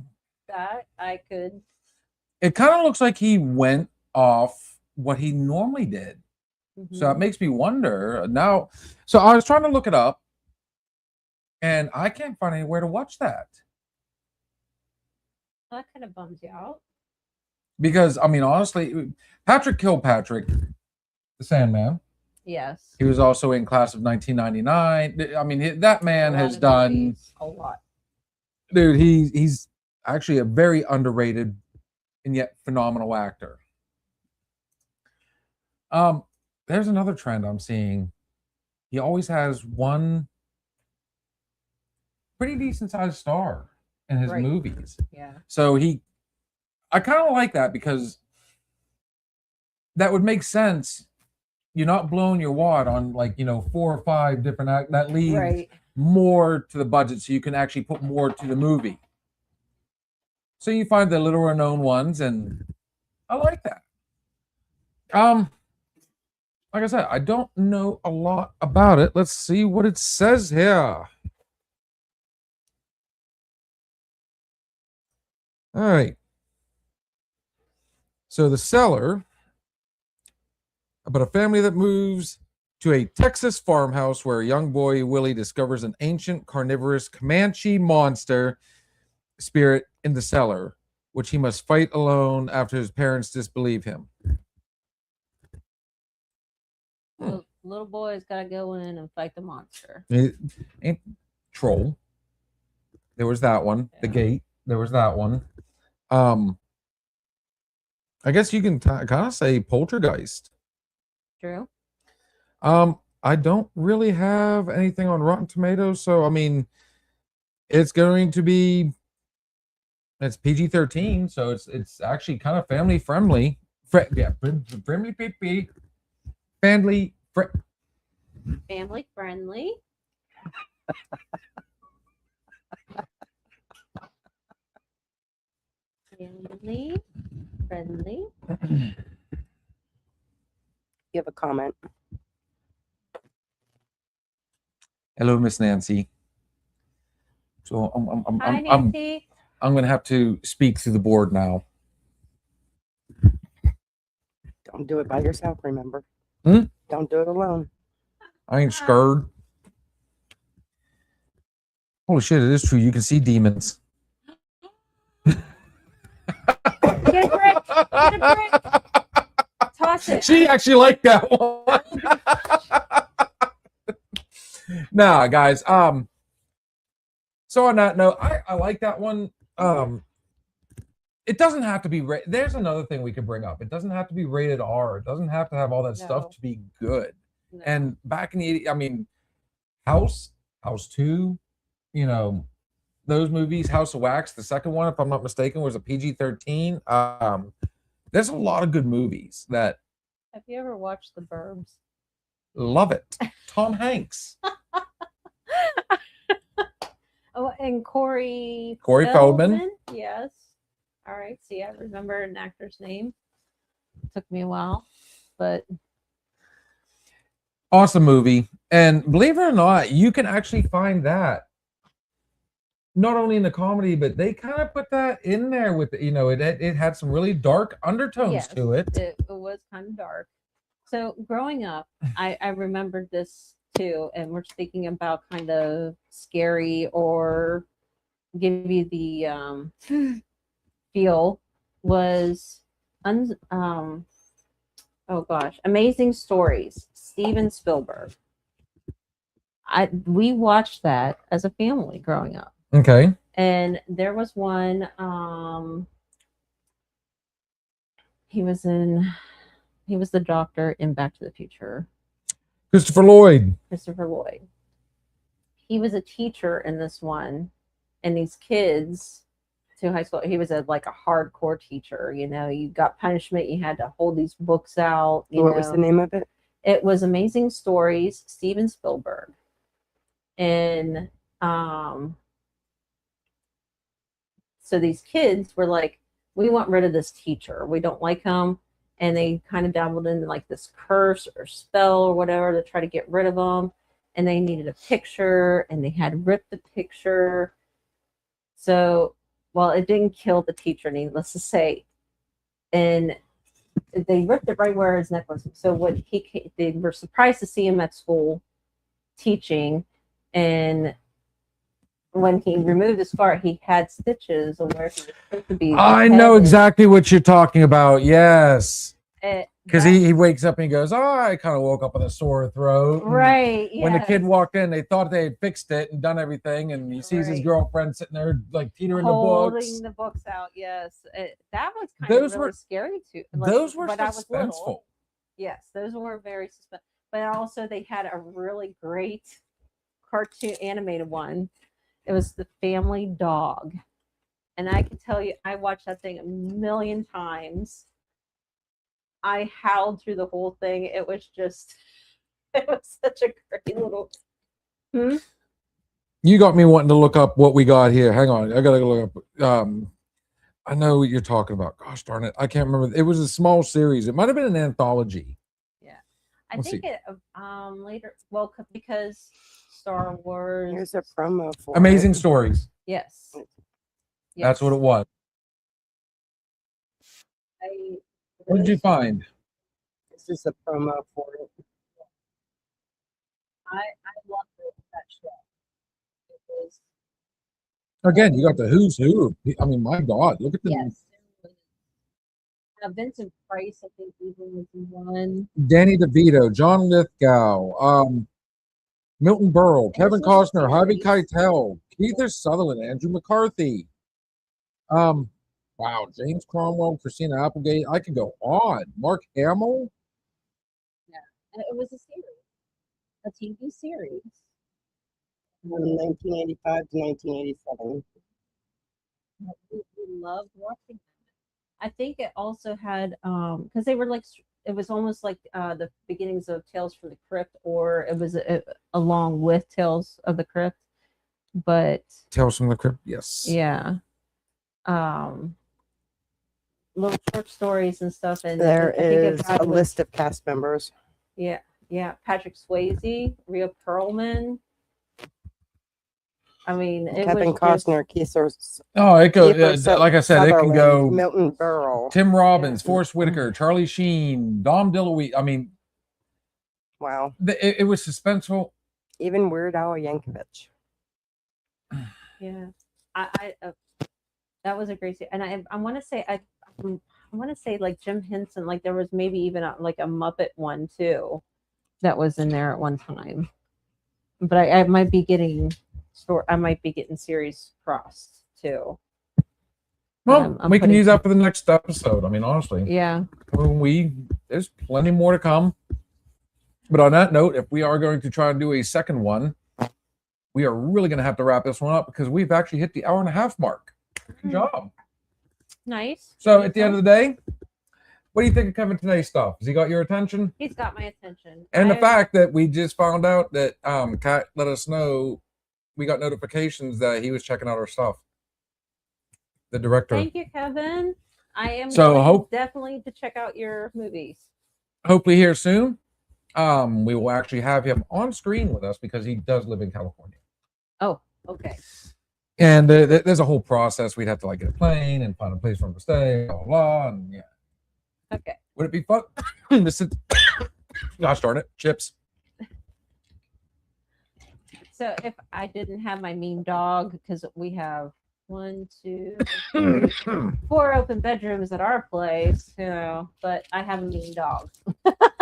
That I could. it kind of looks like he went off what he normally did. So it Mhm. makes me wonder now. So I was trying to look it up, and I can't find anywhere to watch that That kind of bums you out. because I mean, honestly, Patrick Kilpatrick, the Sandman. Yes. He was also in Class of 1999. I mean, that man A lot has of done. movies, a lot. Dude, he's actually a very underrated and yet phenomenal actor. Um, there's another trend I'm seeing. He always has one pretty decent sized star in his Right. movies. Yeah. So I kind of like that because that would make sense. You're not blowing your wad on like 4 or 5 different that leaves Right. more to the budget, so you can actually put more to the movie. So you find the little known ones, and I like that. Like I said, I don't know a lot about it. Let's see what it says here. All right. So the seller about a family that moves to a Texas farmhouse where a young boy, Willie, discovers an ancient carnivorous Comanche monster spirit in the cellar, which he must fight alone after his parents disbelieve him. The little boy's got to go in and fight the monster. And Troll. There was that one. The Yeah. Gate. There was that one. I guess you can kind of say Poltergeist. True. I don't really have anything on Rotten Tomatoes, so I mean, it's going to be it's PG-13, so it's actually kind of family friendly. Friendly, family. Family friendly. Family friendly. You have a comment. Hello, Miss Nancy. So Hi, Nancy. I'm going to have to speak through the board now. Don't do it by yourself, remember? Hmm? Don't do it alone. I ain't scared. Holy shit, it is true. You can see demons. Get a brick. Get a brick. Toss it. She actually liked that one. Nah, guys. So on that note, I like that one. It doesn't have to be there's another thing we could bring up. It doesn't have to be rated R. It doesn't have to have all that stuff No. to be good. No. And back in the 80s, I mean, House 2, those movies, House of Wax, the second one, if I'm not mistaken, was a PG-13. There's a lot of good movies that Have you ever watched The Burbs? love it. Tom Hanks. Oh, and Corey Feldman. Yes. All right. See, I remember an actor's name. Took me a while, but Awesome movie. And believe it or not, you can actually find that not only in the comedy, but they kind of put that in there with it had some really dark undertones yes, to it. It was kind of dark. So growing up, I remembered this too, and we're speaking about kind of scary or give you the feel was oh gosh, Amazing Stories, Steven Spielberg. We watched that as a family growing up. Okay. And there was one he was the doctor in Back to the Future. Christopher Lloyd. Christopher Lloyd. He was a teacher in this one, and these kids to high school. He was like a hardcore teacher. You know, you got punishment. You had to hold these books out. What was the name of it? It was Amazing Stories, Steven Spielberg, and so these kids were like, we want rid of this teacher. We don't like him. And they kind of dabbled in like this curse or spell or whatever to try to get rid of him. And they needed a picture, and they had ripped the picture. So, well, it didn't kill the teacher, needless to say. And they ripped it right where his neck was. So when they were surprised to see him at school teaching, and when he removed his scar, he had stitches on where he was supposed to be. I know exactly what you're talking about. Yes. Because he wakes up and he goes, oh, I kind of woke up with a sore throat. Right. When the kid walked in, they thought they had fixed it and done everything. And he sees his girlfriend sitting there, like teetering the books. Holding the books out, yes. That was kind of really scary too. Like, those were when I was little. suspenseful. Yes, those were very suspenseful. But also, they had a really great cartoon animated one. It was The Family Dog. And I can tell you, I watched that thing a million times. I howled through the whole thing. It was such a great little. You got me wanting to look up what we got here. Hang on. I got to look up. I know what you're talking about. Gosh darn it. I can't remember. It was a small series. It might have been an anthology. Yeah. I think it later, well, because Star Wars. Here's a promo for Amazing Stories. Yes. That's what it was. What did you find? This is a promo for it. I love that show. It was, Again, you got the who's who. I mean, my God, look at the yes. Vincent Price, I think, even was one. Danny DeVito, John Lithgow, Milton Berle, Kevin Costner, Harvey Keitel, Keith Sutherland, Andrew McCarthy. Wow, James Cromwell, Christina Applegate. I could go on. Mark Hamill. Yeah, and it was a series, a TV series. From 1985 to 1987. We loved watching them. I think it also had because they were like, it was almost like the beginnings of Tales from the Crypt, or it was along with Tales of the Crypt. But Tales from the Crypt, yes. Yeah. Little short stories and stuff, and There I think is a list of cast members. Yeah, Patrick Swayze, Rhea Perlman. I mean, Kevin Costner, Oh, it goes. Like I said, it can go. Milton Berle, Tim Robbins, Forrest Whitaker, Charlie Sheen, Dom DeLuise. I mean, wow, it was suspenseful. Even Weird Al Yankovic. Yeah, I that was a great scene, and I want to say I want to say like Jim Henson, like there was maybe even like a Muppet one too that was in there at one time, but I might be getting series crossed too. Well, we can use that for the next episode. I mean, honestly, yeah, there's plenty more to come. But on that note, if we are going to try and do a second one, we are really going to have to wrap this one up because we've actually hit the 1.5 hour mark. Good job. Nice. So at the end of the day, what do you think of Kevin today's stuff? Has he got your attention? He's got my attention. And the fact that we just found out that Kat let us know, we got notifications that he was checking out our stuff. The director. Thank you, Kevin. I am definitely to check out your movies. Hopefully here soon. We will actually have him on screen with us because he does live in California. Oh, okay. And there's a whole process. We'd have to like get a plane and find a place for him to stay, blah, blah, blah, and yeah. Okay. Would it be fun? Gosh darn it, chips. So if I didn't have my mean dog, because we have 1, 2, 3, 4 open bedrooms at our place, you know, but I have a mean dog.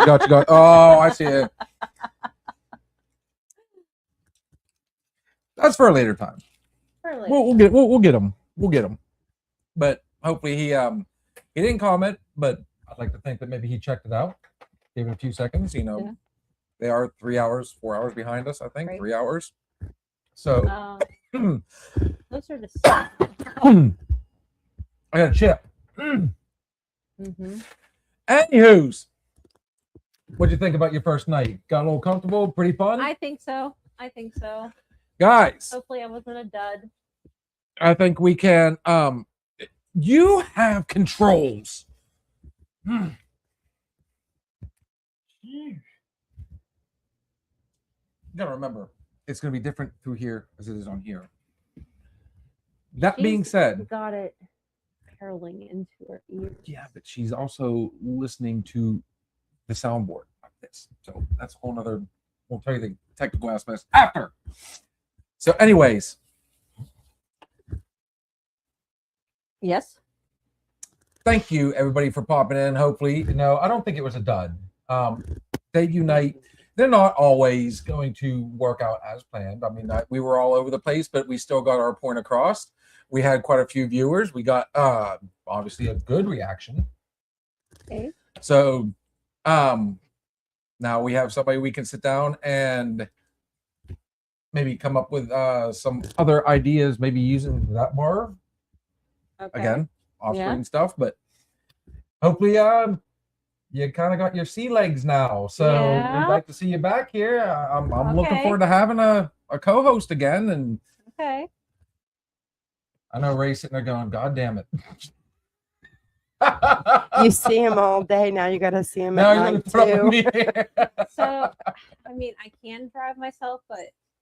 Gotcha. Oh, I see it. That's for a later time. We'll get him. We'll get him. But hopefully he didn't comment, but I'd like to think that maybe he checked it out. Gave it a few seconds, you know. They are 3 hours, 4 hours behind us, I think. Right. 3 hours. So Those are the I got a chip. mm-hmm. Anywho's, what'd you think about your first night? Got a little comfortable? Pretty fun? I think so. Guys, Hopefully I wasn't a dud. I think we can. You have controls. You gotta remember, it's gonna be different through here as it is on here. That being said, got it caroling into her ears. yeah, but she's also listening to the soundboard like this. So that's a whole nother. We'll tell you the technical aspects after. So, anyways, Yes. thank you everybody for popping in. Hopefully, I don't think it was a dud. Debut night, they're not always going to work out as planned. I mean, we were all over the place, but we still got our point across. We had quite a few viewers. We got obviously a good reaction. Okay. So now we have somebody we can sit down and maybe come up with some other ideas, maybe using that bar Okay. again, off-screen stuff. But hopefully you kind of got your sea legs now. So Yeah. we'd like to see you back here. I'm looking Okay. forward to having a co-host again. And Okay. I know Ray's sitting there going, God damn it. You see him all day. Now you got to see him Now at you're night gonna throw too. me. So, I mean, I can drive myself, but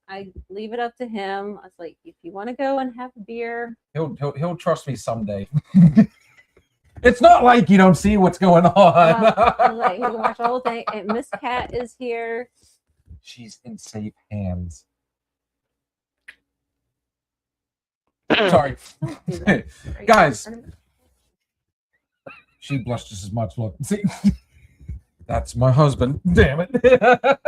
I leave it up to him. I was like, if you want to go and have a beer, He'll trust me someday. It's not like you don't see what's going on. I was like, he can watch the whole thing. And Miss Cat is here. She's in safe hands. Sorry. Don't do that. Guys. She blushed just as much. Look, see, that's my husband. Damn it.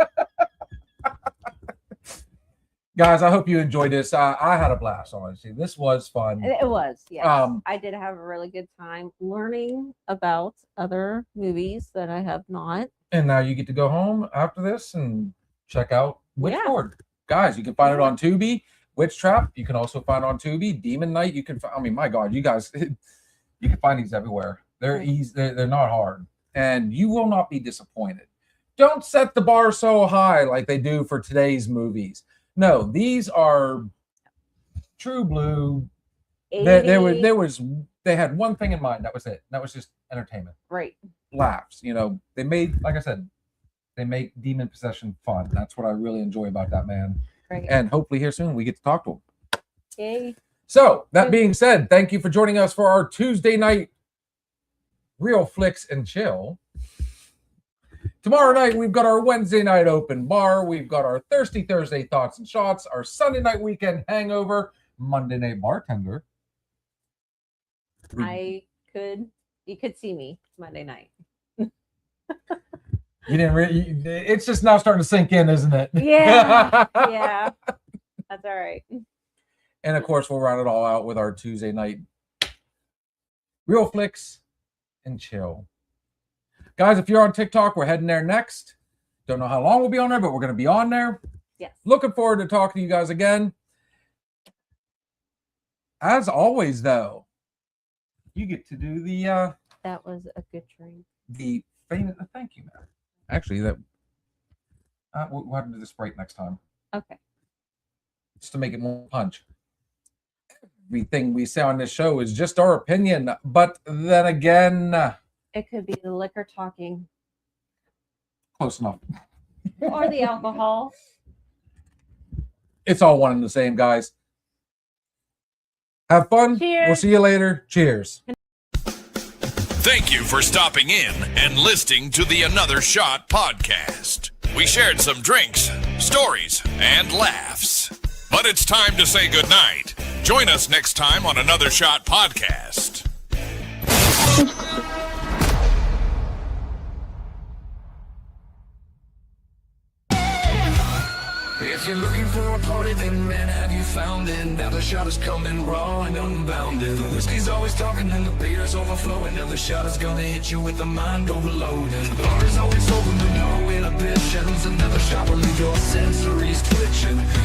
Guys, I hope you enjoyed this. I had a blast, honestly. This was fun. It was, yes. Um, I did have a really good time learning about other movies that I have not. And now you get to go home after this and check out Witchboard. Yeah. Guys, you can find it on Tubi. Witch Trap, you can also find on Tubi. Demon Night, you can find, I mean, my God, you guys, you can find these everywhere. They're easy, they're not hard. And you will not be disappointed. Don't set the bar so high like they do for today's movies. No, these are true blue. They had one thing in mind. That was it. That was just entertainment. Right. Laughs. They made, like I said, they make demon possession fun. That's what I really enjoy about that, man. Right. And hopefully here soon we get to talk to him. Okay. So that being said, thank you for joining us for our Tuesday night Reel-Flix and Chill. Tomorrow night, we've got our Wednesday night open bar. We've got our Thirsty Thursday thoughts and shots, our Sunday night weekend hangover, Monday night bartender. You could see me Monday night. You didn't really, it's just now starting to sink in, isn't it? Yeah. Yeah. That's all right. And of course, we'll round it all out with our Tuesday night Reel-Flix and Chill. Guys, if you're on TikTok, we're heading there next. Don't know how long we'll be on there, but we're going to be on there. Yes. Looking forward to talking to you guys again. As always, though, you get to do the That was a good drink. the famous. Thank you, man. Actually, that we'll have to do the Sprite next time, Okay. just to make it more punch. Everything we say on this show is just our opinion, but then again, It could be the liquor talking close enough. or the alcohol. It's all one and the same, guys. Have fun. Cheers. We'll see you later. Cheers. Thank you for stopping in and listening to the Another Shot podcast. We shared some drinks, stories, and laughs. But it's time to say goodnight. Join us next time on Another Shot podcast. If you're looking for a party, then man, have you found it? Now the shot is coming raw and unbounded. The whiskey's always talking and the beer's overflowing. Now the shot is gonna hit you with the mind overloading. The bar is always open, but no way to bitch. And another shot. will leave your sensories twitching.